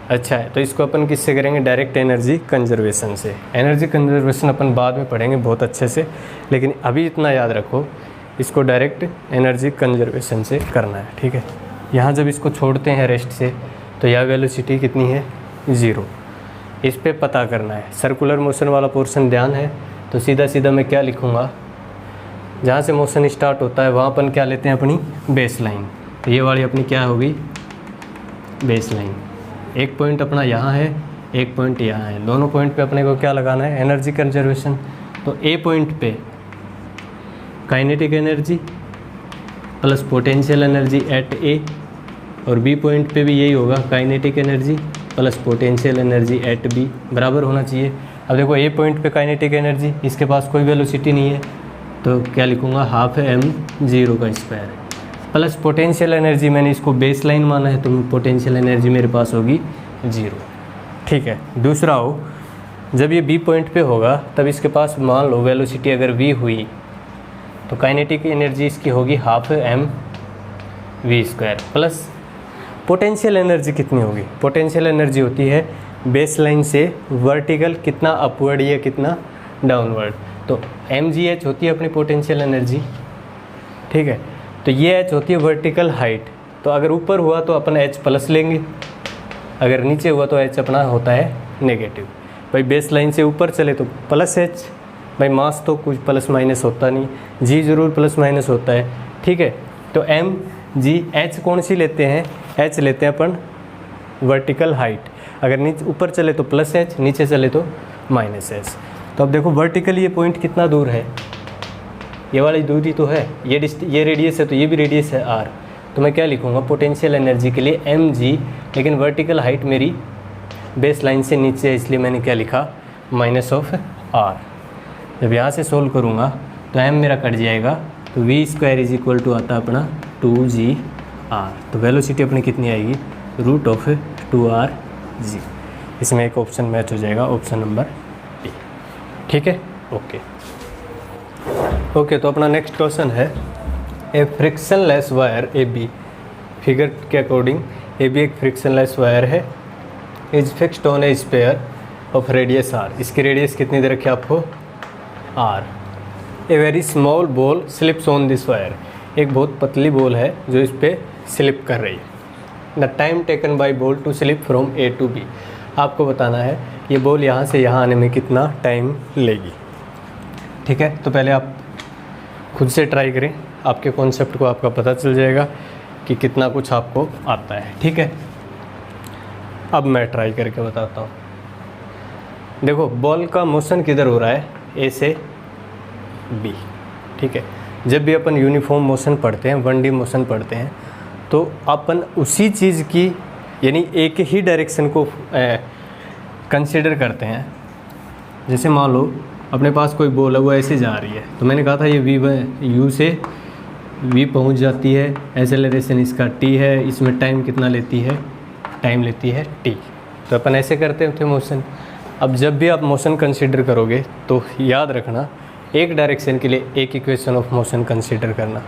अच्छा है, तो इसको अपन किससे करेंगे, डायरेक्ट एनर्जी कंजर्वेशन से। एनर्जी कंजर्वेशन अपन बाद में पढ़ेंगे बहुत अच्छे से, लेकिन अभी इतना याद रखो, इसको डायरेक्ट एनर्जी कंजर्वेशन से करना है, ठीक है। यहाँ जब इसको छोड़ते हैं रेस्ट से तो यह वेलोसिटी कितनी है, 0। इस पे पता करना है। सर्कुलर मोशन वाला पोर्शन ध्यान है, तो सीधा सीधा मैं क्या लिखूँगा, जहाँ से मोशन स्टार्ट होता है वहाँ अपन क्या लेते हैं, अपनी बेस लाइन। तो ये वाली अपनी क्या होगी, बेस लाइन। एक पॉइंट अपना यहाँ है, एक पॉइंट यहाँ है, दोनों पॉइंट पे अपने को क्या लगाना है, एनर्जी कंजर्वेशन। तो ए पॉइंट पे kinetic energy plus potential energy at A, और बी पॉइंट पे भी यही होगा, kinetic energy plus potential energy at B, बराबर होना चाहिए। अब देखो ए पॉइंट पे काइनेटिक एनर्जी, इसके पास कोई वेलोसिटी नहीं है, तो क्या लिखूँगा, ½m0² प्लस पोटेंशियल एनर्जी, मैंने इसको बेस लाइन माना है तो पोटेंशियल एनर्जी मेरे पास होगी 0, ठीक है। दूसरा हो, जब ये बी पॉइंट पे होगा तब इसके पास मान लो वेलोसिटी अगर v हुई तो काइनेटिक एनर्जी इसकी होगी ½mv² प्लस पोटेंशियल एनर्जी कितनी होगी, पोटेंशियल एनर्जी होती है बेस लाइन से वर्टिकल कितना अपवर्ड या कितना डाउनवर्ड, तो mgh होती है अपनी पोटेंशियल एनर्जी, ठीक है। तो ये h होती है वर्टिकल हाइट, तो अगर ऊपर हुआ तो अपन h प्लस लेंगे, अगर नीचे हुआ तो h अपना होता है नेगेटिव। भाई बेस लाइन से ऊपर चले तो प्लस h, भाई मास तो कुछ प्लस माइनस होता नहीं, g ज़रूर प्लस माइनस होता है, ठीक है। तो m g h कौन सी लेते हैं, h लेते हैं अपन वर्टिकल हाइट, अगर नीचे ऊपर चले तो प्लस h, नीचे चले तो माइनस h। तो अब देखो वर्टिकल ये पॉइंट कितना दूर है, ये वाली दूरी तो है, ये रेडियस है तो ये भी रेडियस है r। तो मैं क्या लिखूँगा पोटेंशियल एनर्जी के लिए mg, लेकिन वर्टिकल हाइट मेरी बेस लाइन से नीचे है इसलिए मैंने क्या लिखा -r। जब यहाँ से सोल्व करूँगा तो m मेरा कट जाएगा, तो v² आता है अपना 2gr। तो वेलोसिटी अपनी कितनी आएगी √2rg। इसमें एक ऑप्शन मैच हो जाएगा, ऑप्शन नंबर डी। ठीक है, ओके। तो अपना नेक्स्ट क्वेश्चन है a frictionless wire A B. Figure के अकॉर्डिंग ए बी एक फ्रिक्शनलेस वायर है, is fixed on a sphere of radius r। इसकी रेडियस कितनी दे रखी है आपको r। A very small ball slips on this wire. एक बहुत पतली बॉल है जो इस पर स्लिप कर रही है। The time taken by ball to slip from A to B. आपको बताना है ये बॉल यहाँ से यहाँ आने में कितना टाइम लेगी। ठीक है, तो पहले आप खुद से ट्राई करें, आपके कॉन्सेप्ट को आपका पता चल जाएगा कि कितना कुछ आपको आता है। ठीक है, अब मैं ट्राई करके बताता हूँ। देखो बॉल का मोशन किधर हो रहा है, ए से बी। ठीक है, जब भी अपन यूनिफॉर्म मोशन पढ़ते हैं, 1D मोशन पढ़ते हैं, तो अपन उसी चीज़ की यानी एक ही डायरेक्शन को कंसिडर करते हैं। जैसे मान लो अपने पास कोई बॉल है वो ऐसे जा रही है, तो मैंने कहा था ये यू से वी पहुंच जाती है, एक्सेलरेशन इसका टी है, इसमें टाइम कितना लेती है, टाइम लेती है टी। तो अपन ऐसे करते थे मोशन। अब जब भी आप मोशन कंसिडर करोगे तो याद रखना एक डायरेक्शन के लिए एक इक्वेशन ऑफ मोशन कंसिडर करना।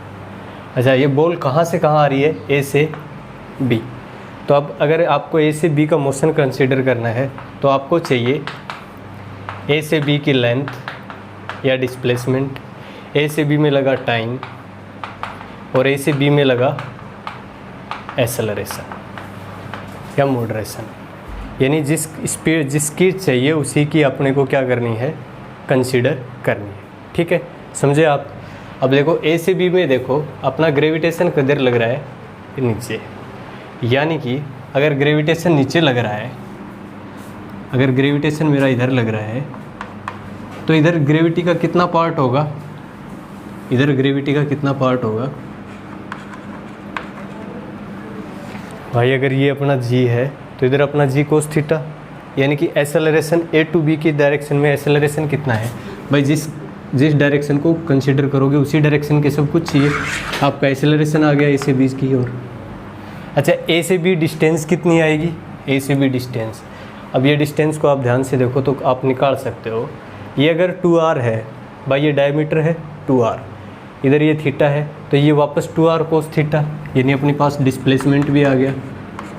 अच्छा, ये बॉल कहाँ से कहाँ आ रही है, ए से बी। तो अब अगर आपको ए से बी का मोशन कंसिडर करना है तो आपको चाहिए ए से बी की लेंथ या डिस्प्लेसमेंट, ए से बी में लगा टाइम और ए से बी में लगा एक्सेलरेशन या मॉडरेशन। यानी जिस स्पीड जिसकी चाहिए उसी की अपने को क्या करनी है, कंसिडर करनी है। ठीक है, समझे आप। अब देखो ए से बी में देखो अपना ग्रेविटेशन किधर लग रहा है, नीचे। यानी कि अगर ग्रेविटेशन नीचे लग रहा है, अगर ग्रेविटेशन मेरा इधर लग रहा है तो इधर ग्रेविटी का कितना पार्ट होगा, इधर ग्रेविटी का कितना पार्ट होगा भाई। अगर ये अपना जी है तो इधर अपना जी कोस थीटा। यानी कि एक्सेलरेशन ए टू बी की डायरेक्शन में एक्सेलरेशन कितना है भाई, जिस डायरेक्शन को कंसिडर करोगे उसी डायरेक्शन के सब कुछ चाहिए। आपका एक्सेलरेशन आ गया ए से बी की ओर। अच्छा, ए से बी डिस्टेंस कितनी आएगी, ए से बी डिस्टेंस। अब ये डिस्टेंस को आप ध्यान से देखो तो आप निकाल सकते हो। ये अगर 2r है भाई, ये डायमीटर है 2r, इधर ये थीटा है तो ये वापस 2r कोस थीटा, यानी अपने पास डिस्प्लेसमेंट भी आ गया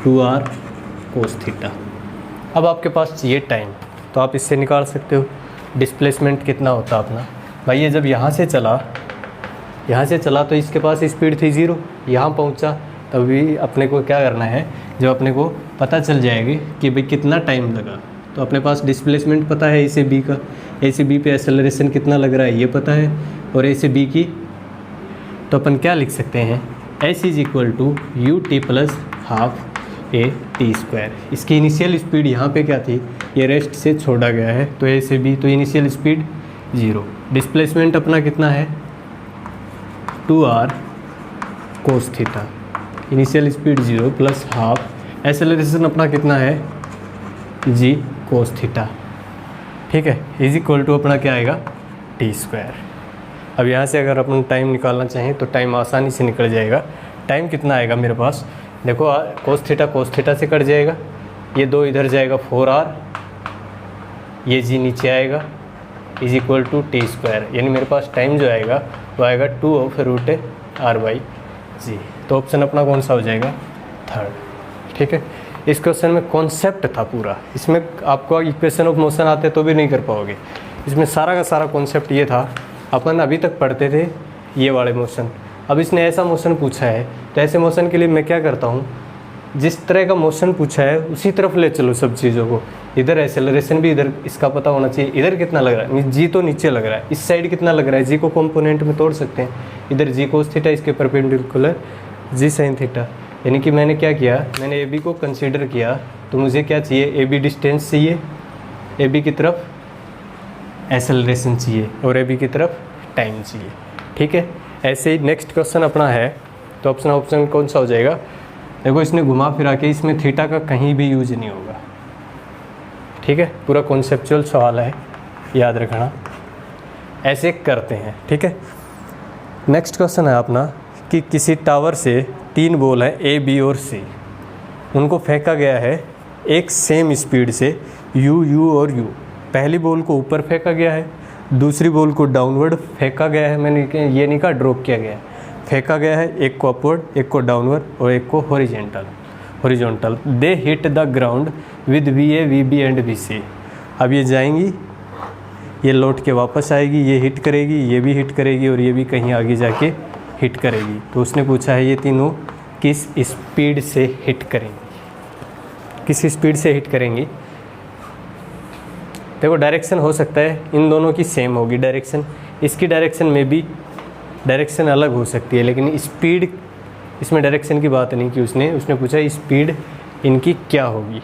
2r कोस थीटा। अब आपके पास चाहिए टाइम, तो आप इससे निकाल सकते हो डिस्प्लेसमेंट कितना होता अपना भाई। ये जब यहाँ से चला तो इसके पास स्पीड थी 0, यहाँ पहुँचा तभी अपने को क्या करना है, जब अपने को पता चल जाएगी कि भाई कितना टाइम लगा, तो अपने पास डिस्प्लेसमेंट पता है ए से बी का, ए से बी पे एक्सेलरेशन कितना लग रहा है ये पता है, और ए से बी की। तो अपन क्या लिख सकते हैं, s is equal to u t plus half a t square. इसकी इनिशियल स्पीड यहाँ पे क्या थी, ये रेस्ट से छोड़ा गया है तो ए से बी, तो इनिशियल स्पीड 0। डिस्प्लेसमेंट अपना कितना है 2r cos theta, initial speed 0 plus half. Acceleration अपना कितना है g कोस थीटा। ठीक है, इज इक्वल टू अपना क्या आएगा टी स्क्वायर। अब यहाँ से अगर अपन टाइम निकालना चाहें तो टाइम आसानी से निकल जाएगा। टाइम कितना आएगा मेरे पास, देखो कोस थीटा से कट जाएगा, ये 2 इधर जाएगा 4r, ये g नीचे आएगा, is equal to t square. यानी मेरे पास टाइम जो आएगा वो आएगा 2/√r/g। तो ऑप्शन अपना कौन सा हो जाएगा, थर्ड। ठीक है, इस क्वेश्चन में कॉन्सेप्ट था पूरा, इसमें आपको इक्वेशन ऑफ मोशन आते तो भी नहीं कर पाओगे। इसमें सारा का सारा कॉन्सेप्ट ये था, अपन अभी तक पढ़ते थे ये वाले मोशन। अब इसने ऐसा मोशन पूछा है तो ऐसे मोशन के लिए मैं क्या करता हूँ, जिस तरह का मोशन पूछा है उसी तरफ ले चलो सब चीज़ों को। इधर एक्सेलरेशन भी इधर इसका पता होना चाहिए, इधर कितना लग रहा है, जी तो नीचे लग रहा है, इस साइड कितना लग रहा है, जी को कंपोनेंट में तोड़ सकते हैं। इधर जी कोस थीटा, इसके परपेंडिकुलर जी साइन थीटा। यानी कि मैंने क्या किया, मैंने ए बी को कंसीडर किया, तो मुझे क्या चाहिए, ए बी डिस्टेंस चाहिए, ए बी की तरफ एक्सेलरेशन चाहिए और ए बी की तरफ टाइम चाहिए। ठीक है। ऐसे ही नेक्स्ट क्वेश्चन अपना है, तो ऑप्शन कौन सा हो जाएगा? देखो इसने घुमा फिरा के इसमें थीटा का कहीं भी यूज नहीं होगा, ठीक है। पूरा कॉन्सेप्चुअल सवाल है, याद रखना। ऐसे करते हैं, ठीक है। नेक्स्ट क्वेश्चन है अपना कि किसी टावर से 3 बॉल हैं ए, बी और सी, उनको फेंका गया है एक सेम स्पीड से यू और यू। पहली बॉल को ऊपर फेंका गया है, दूसरी बॉल को डाउनवर्ड फेंका गया है, मैंने ये नहीं कहा ड्रॉप किया गया है, फेंका गया है। एक को अपवर्ड, एक को डाउनवर्ड और एक को horizontal. They hit the ground with VA, VB and VC। अब ये जाएंगी, ये लौट के वापस आएगी, ये हिट करेगी, ये भी हिट करेगी और ये भी कहीं आगे जाके हिट करेगी। तो उसने पूछा है ये तीनों किस स्पीड से हिट करेंगी, किस स्पीड से हिट करेंगी। देखो डायरेक्शन हो सकता है इन दोनों की सेम होगी डायरेक्शन, इसकी डायरेक्शन में भी डायरेक्शन अलग हो सकती है, लेकिन स्पीड, इसमें डायरेक्शन की बात नहीं की उसने पूछा स्पीड इनकी क्या होगी,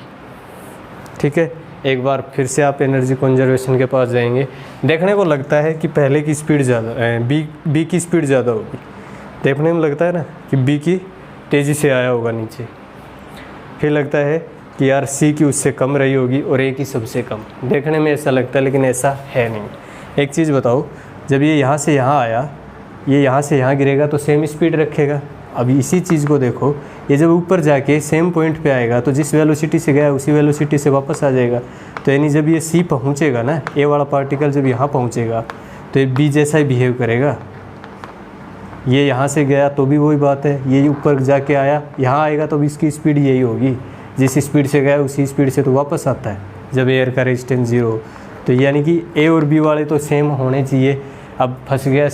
ठीक है। एक बार फिर से आप एनर्जी कंजर्वेशन के पास जाएंगे, देखने को लगता है कि पहले की स्पीड ज़्यादा, बी की स्पीड ज़्यादा होगी, देखने में लगता है ना कि बी की तेज़ी से आया होगा नीचे, फिर लगता है कि यार सी की उससे कम रही होगी और ए की सबसे कम, देखने में ऐसा लगता है लेकिन ऐसा है नहीं। एक चीज़ बताओ, जब ये यहाँ से यहाँ आया, ये यहाँ से यहाँ गिरेगा तो सेम स्पीड रखेगा। अब इसी चीज़ को देखो, ये जब ऊपर जाके सेम पॉइंट पे आएगा तो जिस वेलोसिटी से गया उसी वेलोसिटी से वापस आ जाएगा। तो यानी जब ये सी पहुँचेगा ना, ए वाला पार्टिकल जब यहाँ पहुँचेगा तो ये बी जैसा ही बिहेव करेगा। ये यहाँ से गया तो भी वही बात है, ये ऊपर जाके आया, यहाँ आएगा तो भी इसकी स्पीड यही होगी, जिस स्पीड से गया उसी स्पीड से तो वापस आता है जब एयर का रेजिस्टेंस 0। तो यानी कि ए और बी वाले तो सेम होने चाहिए। अब फंस गया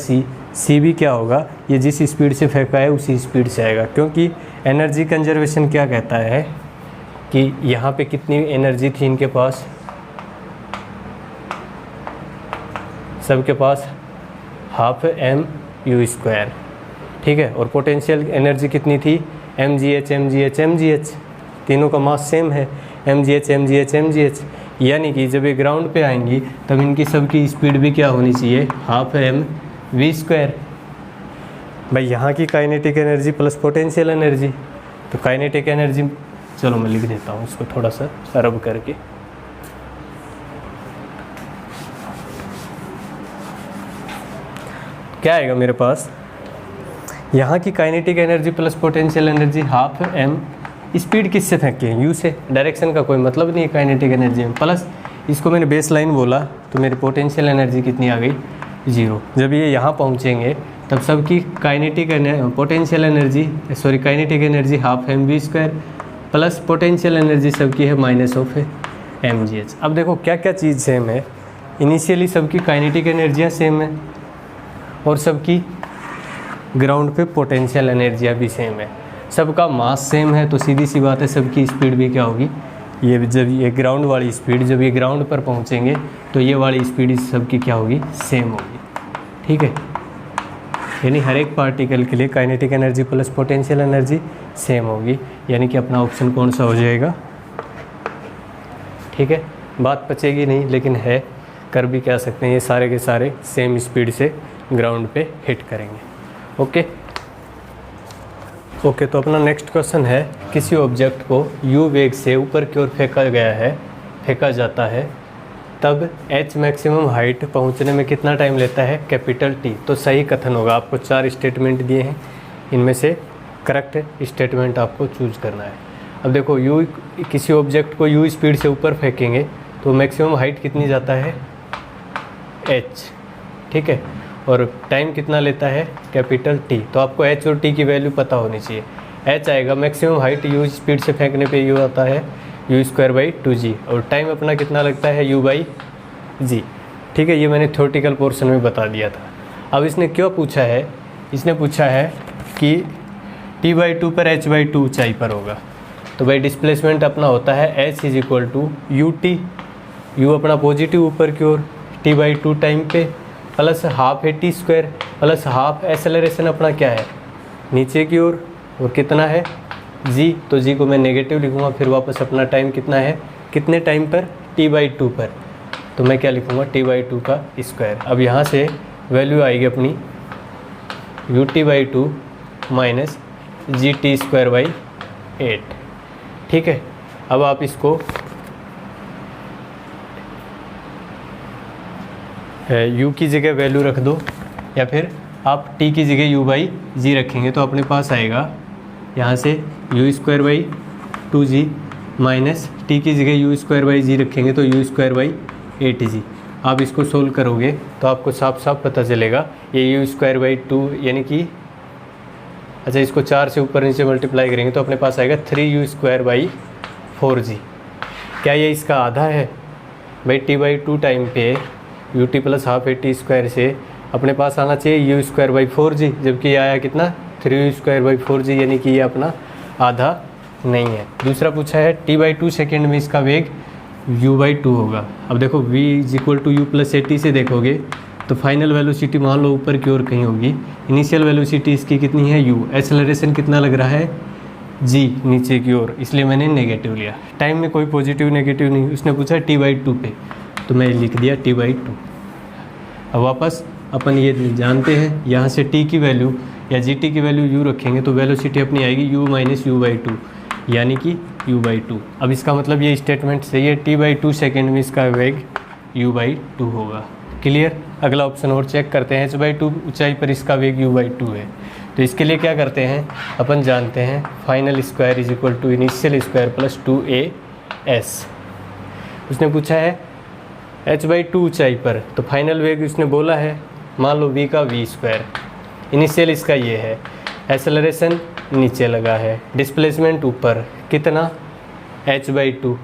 सी भी क्या होगा, ये जिस स्पीड से फेंका है उसी स्पीड से आएगा, क्योंकि एनर्जी कंजर्वेशन क्या कहता है कि यहाँ पे कितनी एनर्जी थी इनके पास, सबके पास ½ mU², ठीक है। और पोटेंशियल एनर्जी कितनी थी, mgh, तीनों का मास सेम है, mgh। यानी कि जब ये ग्राउंड पे आएंगी तब इनकी सबकी स्पीड भी क्या होनी चाहिए, ½ mV²। भाई यहाँ की kinetic energy plus potential energy, तो काइनेटिक एनर्जी, चलो मैं लिख देता हूँ इसको थोड़ा सा रब करके। क्या आएगा मेरे पास, यहाँ की kinetic energy plus potential energy ½ m, speed किससे फेंके हैं, यू से, डायरेक्शन का कोई मतलब नहीं है काइनेटिक एनर्जी में, प्लस इसको मैंने बेस लाइन बोला तो मेरी पोटेंशियल एनर्जी कितनी आ गई, 0। जब ये यहाँ पहुँचेंगे तब सबकी kinetic potential energy kinetic energy ½ mV² plus potential energy सबकी है -mgh। अब देखो क्या क्या चीज़ सेम है, इनिशियली सबकी काइनेटिक एनर्जियाँ सेम है और सबकी ग्राउंड पे पोटेंशियल एनर्जियाँ भी सेम है, सबका मास सेम है, तो सीधी सी बात है सबकी स्पीड भी क्या होगी, ये जब ये ग्राउंड वाली स्पीड, जब ये ग्राउंड पर पहुंचेंगे तो ये वाली स्पीड सबकी क्या होगी, सेम होगी, ठीक है। यानी हर एक पार्टिकल के लिए kinetic energy plus potential energy same होगी, यानी कि अपना ऑप्शन कौन सा हो जाएगा, ठीक है। बात पचेगी नहीं लेकिन है, कर भी क्या सकते हैं, ये सारे के सारे सेम स्पीड से ग्राउंड पे हिट करेंगे। ओके, तो अपना नेक्स्ट क्वेश्चन है, किसी ऑब्जेक्ट को u वेग से ऊपर की ओर फेंका जाता है, तब h मैक्सिमम हाइट पहुंचने में कितना टाइम लेता है, T। तो सही कथन होगा, आपको 4 स्टेटमेंट दिए हैं, इनमें से करेक्ट स्टेटमेंट आपको चूज करना है। अब देखो किसी ऑब्जेक्ट को u स्पीड से ऊपर फेंकेंगे तो मैक्सिमम हाइट कितनी जाता है, h, ठीक है, और टाइम कितना लेता है, T। तो आपको h और t की वैल्यू पता होनी चाहिए। h आएगा मैक्सिमम हाइट u स्पीड से फेंकने पे u आता है u²/2g, और टाइम अपना कितना लगता है u/g, ठीक है। ये मैंने थ्योरेटिकल पोर्शन में बता दिया था। अब इसने क्यों पूछा है, इसने पूछा है कि t/2 पर h/2 ऊंचाई पर होगा, तो भाई डिस्प्लेसमेंट अपना होता है h = ut, u अपना पॉजिटिव ऊपर की ओर, t/2 टाइम पे प्लस ½ t² प्लस ½ एक्सेलरेशन अपना क्या है, नीचे की ओर, और कितना है g, तो g को मैं नेगेटिव लिखूँगा, फिर वापस अपना टाइम कितना है, कितने टाइम पर, t/2 पर, तो मैं क्या लिखूँगा, t/2 का स्क्वायर। अब यहाँ से वैल्यू आएगी अपनी ut/2 माइनस gt²/8। ठीक है, अब आप इसको u की जगह वैल्यू रख दो, या फिर आप t की जगह u/g रखेंगे तो अपने पास आएगा यहाँ से u²/2g माइनस t की जगह u²/g रखेंगे तो u²/8g। आप इसको सोल्व करोगे तो आपको साफ साफ पता चलेगा ये u²/2 यानी कि, अच्छा इसको 4 से ऊपर नीचे मल्टीप्लाई करेंगे तो अपने पास आएगा 3u²/4g। क्या ये इसका आधा है? भाई t/2 टाइम पे ut प्लस हाफ at² से अपने पास आना चाहिए u²/4g, जबकि ये आया कितना 3u²/4g, यानी कि ये अपना आधा नहीं है। दूसरा पूछा है t/2 सेकेंड में इसका वेग u/2 होगा। अब देखो v = u + at से देखोगे तो फाइनल वेलोसिटी मान लो ऊपर की ओर कहीं होगी, इनिशियल वेलोसिटी इसकी कितनी है u, एक्सेलरेशन कितना लग रहा है g नीचे की ओर, इसलिए मैंने नेगेटिव लिया। टाइम में कोई पॉजिटिव नेगेटिव नहीं, उसने पूछा t/2 पे तो मैं लिख दिया t/2। अब वापस अपन ये जानते हैं यहाँ से t की वैल्यू या gt की वैल्यू u रखेंगे तो वेलोसिटी अपनी आएगी u - u/2 यानी कि u/2। अब इसका मतलब ये स्टेटमेंट सही है, t/2 सेकेंड में इसका वेग u/2 होगा। क्लियर। अगला ऑप्शन और चेक करते हैं, h/2 ऊंचाई पर इसका वेग u/2 है, तो इसके लिए क्या करते हैं, अपन जानते हैं final square = initial square + 2as। उसने पूछा है h/2 ऊंचाई पर, तो फाइनल वेग उसने बोला है मान लो v का v², इनिशियल इसका ये है, एक्सेलरेशन नीचे लगा है, डिस्प्लेसमेंट ऊपर, कितना h/2।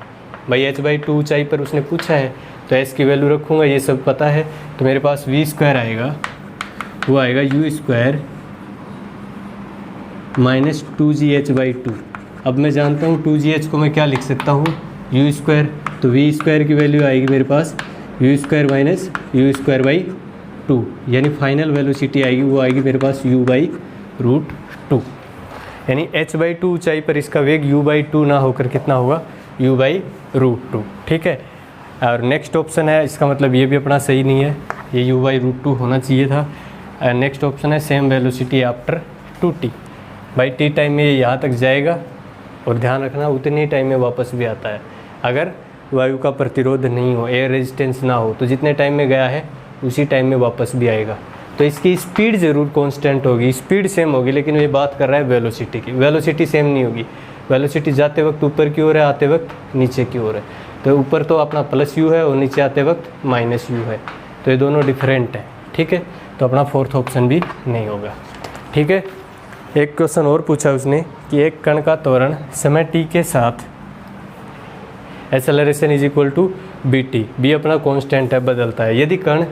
भाई h/2 ऊंचाई पर उसने पूछा है तो s की वैल्यू रखूँगा, ये सब पता है, तो मेरे पास v² आएगा, वो आएगा u² - 2gh/2। अब मैं जानता हूँ 2gh को मैं क्या लिख सकता हूँ u², तो v² की वैल्यू आएगी मेरे पास u² - u²/2, यानी फाइनल वेलोसिटी आएगी वो आएगी मेरे पास u/√2, यानी h/2 ऊंचाई पर इसका वेग u/2 ना होकर कितना होगा u/√2। ठीक है। और नेक्स्ट ऑप्शन है, इसका मतलब ये भी अपना सही नहीं है, ये u/√2 होना चाहिए था। नेक्स्ट ऑप्शन है सेम वेलोसिटी आफ्टर 2t। भाई t टाइम में ये यहाँ तक जाएगा और ध्यान रखना उतने टाइम में वापस भी आता है, अगर वायु का प्रतिरोध नहीं हो, एयर रेजिस्टेंस ना हो, तो जितने टाइम में गया है उसी टाइम में वापस भी आएगा। तो इसकी स्पीड ज़रूर कांस्टेंट होगी, स्पीड सेम होगी, लेकिन ये बात कर रहा है वेलोसिटी की, वेलोसिटी सेम नहीं होगी। वेलोसिटी जाते वक्त ऊपर की ओर है, आते वक्त नीचे की ओर है, तो ऊपर तो अपना +u है और नीचे आते वक्त -u है, तो ये दोनों डिफरेंट है। ठीक है, तो अपना फोर्थ ऑप्शन भी नहीं होगा। ठीक है। एक क्वेश्चन और पूछा उसने कि एक कण का त्वरण समय t के साथ एक्सेलरेशन = bt, b अपना कांस्टेंट है, बदलता है। यदि कण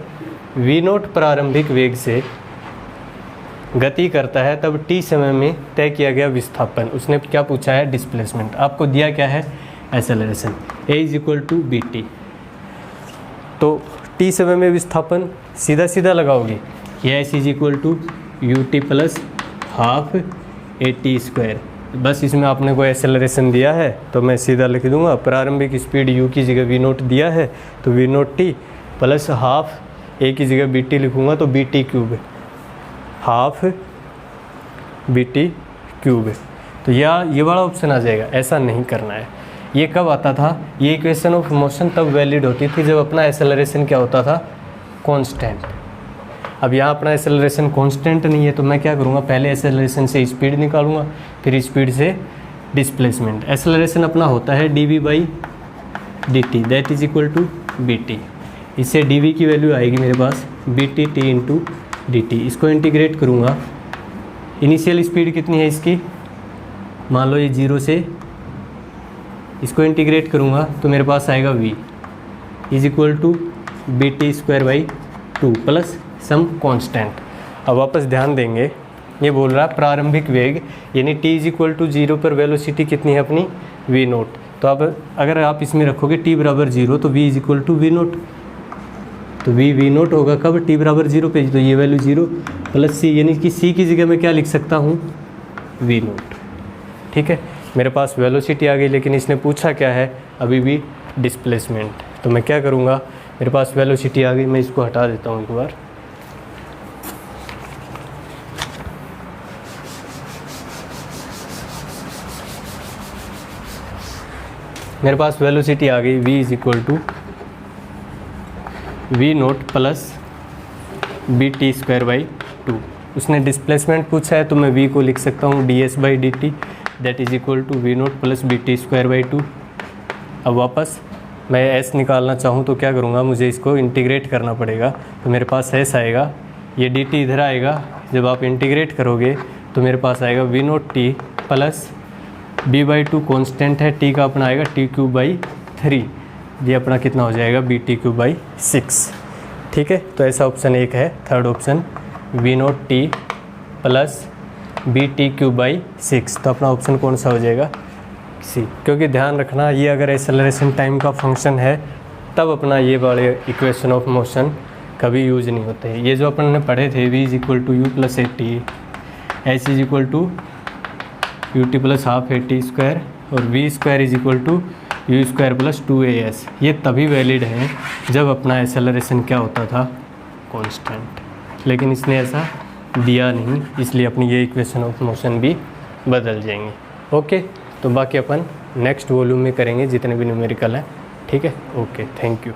v0 प्रारंभिक वेग से गति करता है तब t समय में तय किया गया विस्थापन, उसने क्या पूछा है डिस्प्लेसमेंट, आपको दिया क्या है एक्सेलरेशन, a = bt। तो t समय में विस्थापन सीधा सीधा लगाओगे, ये s = ut + हाफ at²। बस इसमें आपने कोई एक्सेलरेशन दिया है तो मैं सीधा लिख दूंगा, प्रारंभिक स्पीड u की जगह v0 दिया है तो v0t + हाफ a की जगह bt लिखूंगा तो bt³ हाफ bt³। तो ये वाला ऑप्शन आ जाएगा, ऐसा नहीं करना है। ये कब आता था, ये इक्वेशन ऑफ मोशन तब वैलिड होती थी जब अपना एक्सेलरेशन क्या होता था कांस्टेंट। अब यहाँ अपना एक्सेलरेशन कांस्टेंट नहीं है, तो मैं क्या करूँगा, पहले एक्सेलरेशन से स्पीड निकालूंगा, फिर स्पीड से डिस्प्लेसमेंट। एक्सेलरेशन अपना होता है dv/dt that is equal to bt। इससे dv की वैल्यू आएगी मेरे पास bt t इंटू dt। इसको इंटीग्रेट करूँगा, इनिशियल स्पीड कितनी है इसकी, मान लो ये 0 से, इसको इंटीग्रेट करूँगा तो मेरे पास आएगा v is equal to bt²/2 plus some constant. अब वापस ध्यान देंगे, ये बोल रहा है प्रारंभिक वेग यानी t = 0 पर वेलोसिटी कितनी है अपनी v0। तो अब अगर आप इसमें रखोगे t = 0 तो v = v0, तो v0 होगा कब t = 0 पे, तो ये वैल्यू 0 प्लस c, यानी कि c की जगह मैं क्या लिख सकता हूँ v0। ठीक है, मेरे पास वेलोसिटी आ गई, लेकिन इसने पूछा क्या है अभी भी डिस्प्लेसमेंट। तो मैं क्या करूँगा, मेरे पास वेलोसिटी आ गई, मैं इसको हटा देता हूँ एक बार। मेरे पास वेलोसिटी आ गई v is equal to v naught plus b t square by two. उसने डिस्प्लेसमेंट पूछा है तो मैं v को लिख सकता हूँ d s by d t that is equal to v naught plus b t square by two. अब वापस मैं s निकालना चाहूँ तो क्या करूँगा, मुझे इसको इंटीग्रेट करना पड़ेगा। तो मेरे पास s आएगा, ये dt इधर आएगा। जब आप इंटीग्रेट करोगे तो मेरे पास आएगा v naught t plus b by two constant है, t का अपना आएगा टी क्यूब बाई थ्री, ये अपना कितना हो जाएगा b t cube by six. ठीक है, तो ऐसा ऑप्शन एक है, third option v naught t plus b t cube by six. तो अपना ऑप्शन कौन सा हो जाएगा, सी। क्योंकि ध्यान रखना ये अगर एक्सेलरेशन टाइम का फंक्शन है तब अपना ये वाले इक्वेशन ऑफ मोशन कभी यूज नहीं होते हैं। ये जो अपन ने पढ़े थे v is equal to u plus a t, h is equal to u t plus half a t square और v square is equal to u square plus two a s, ये तभी वैलिड है जब अपना acceleration क्या होता था, constant. लेकिन इसने ऐसा दिया नहीं, इसलिए अपनी ये इक्वेशन ऑफ मोशन भी बदल जाएंगे। ओके, तो बाकी अपन नेक्स्ट वॉल्यूम में करेंगे जितने भी न्यूमेरिकल हैं। ठीक है, ओके, थैंक यू।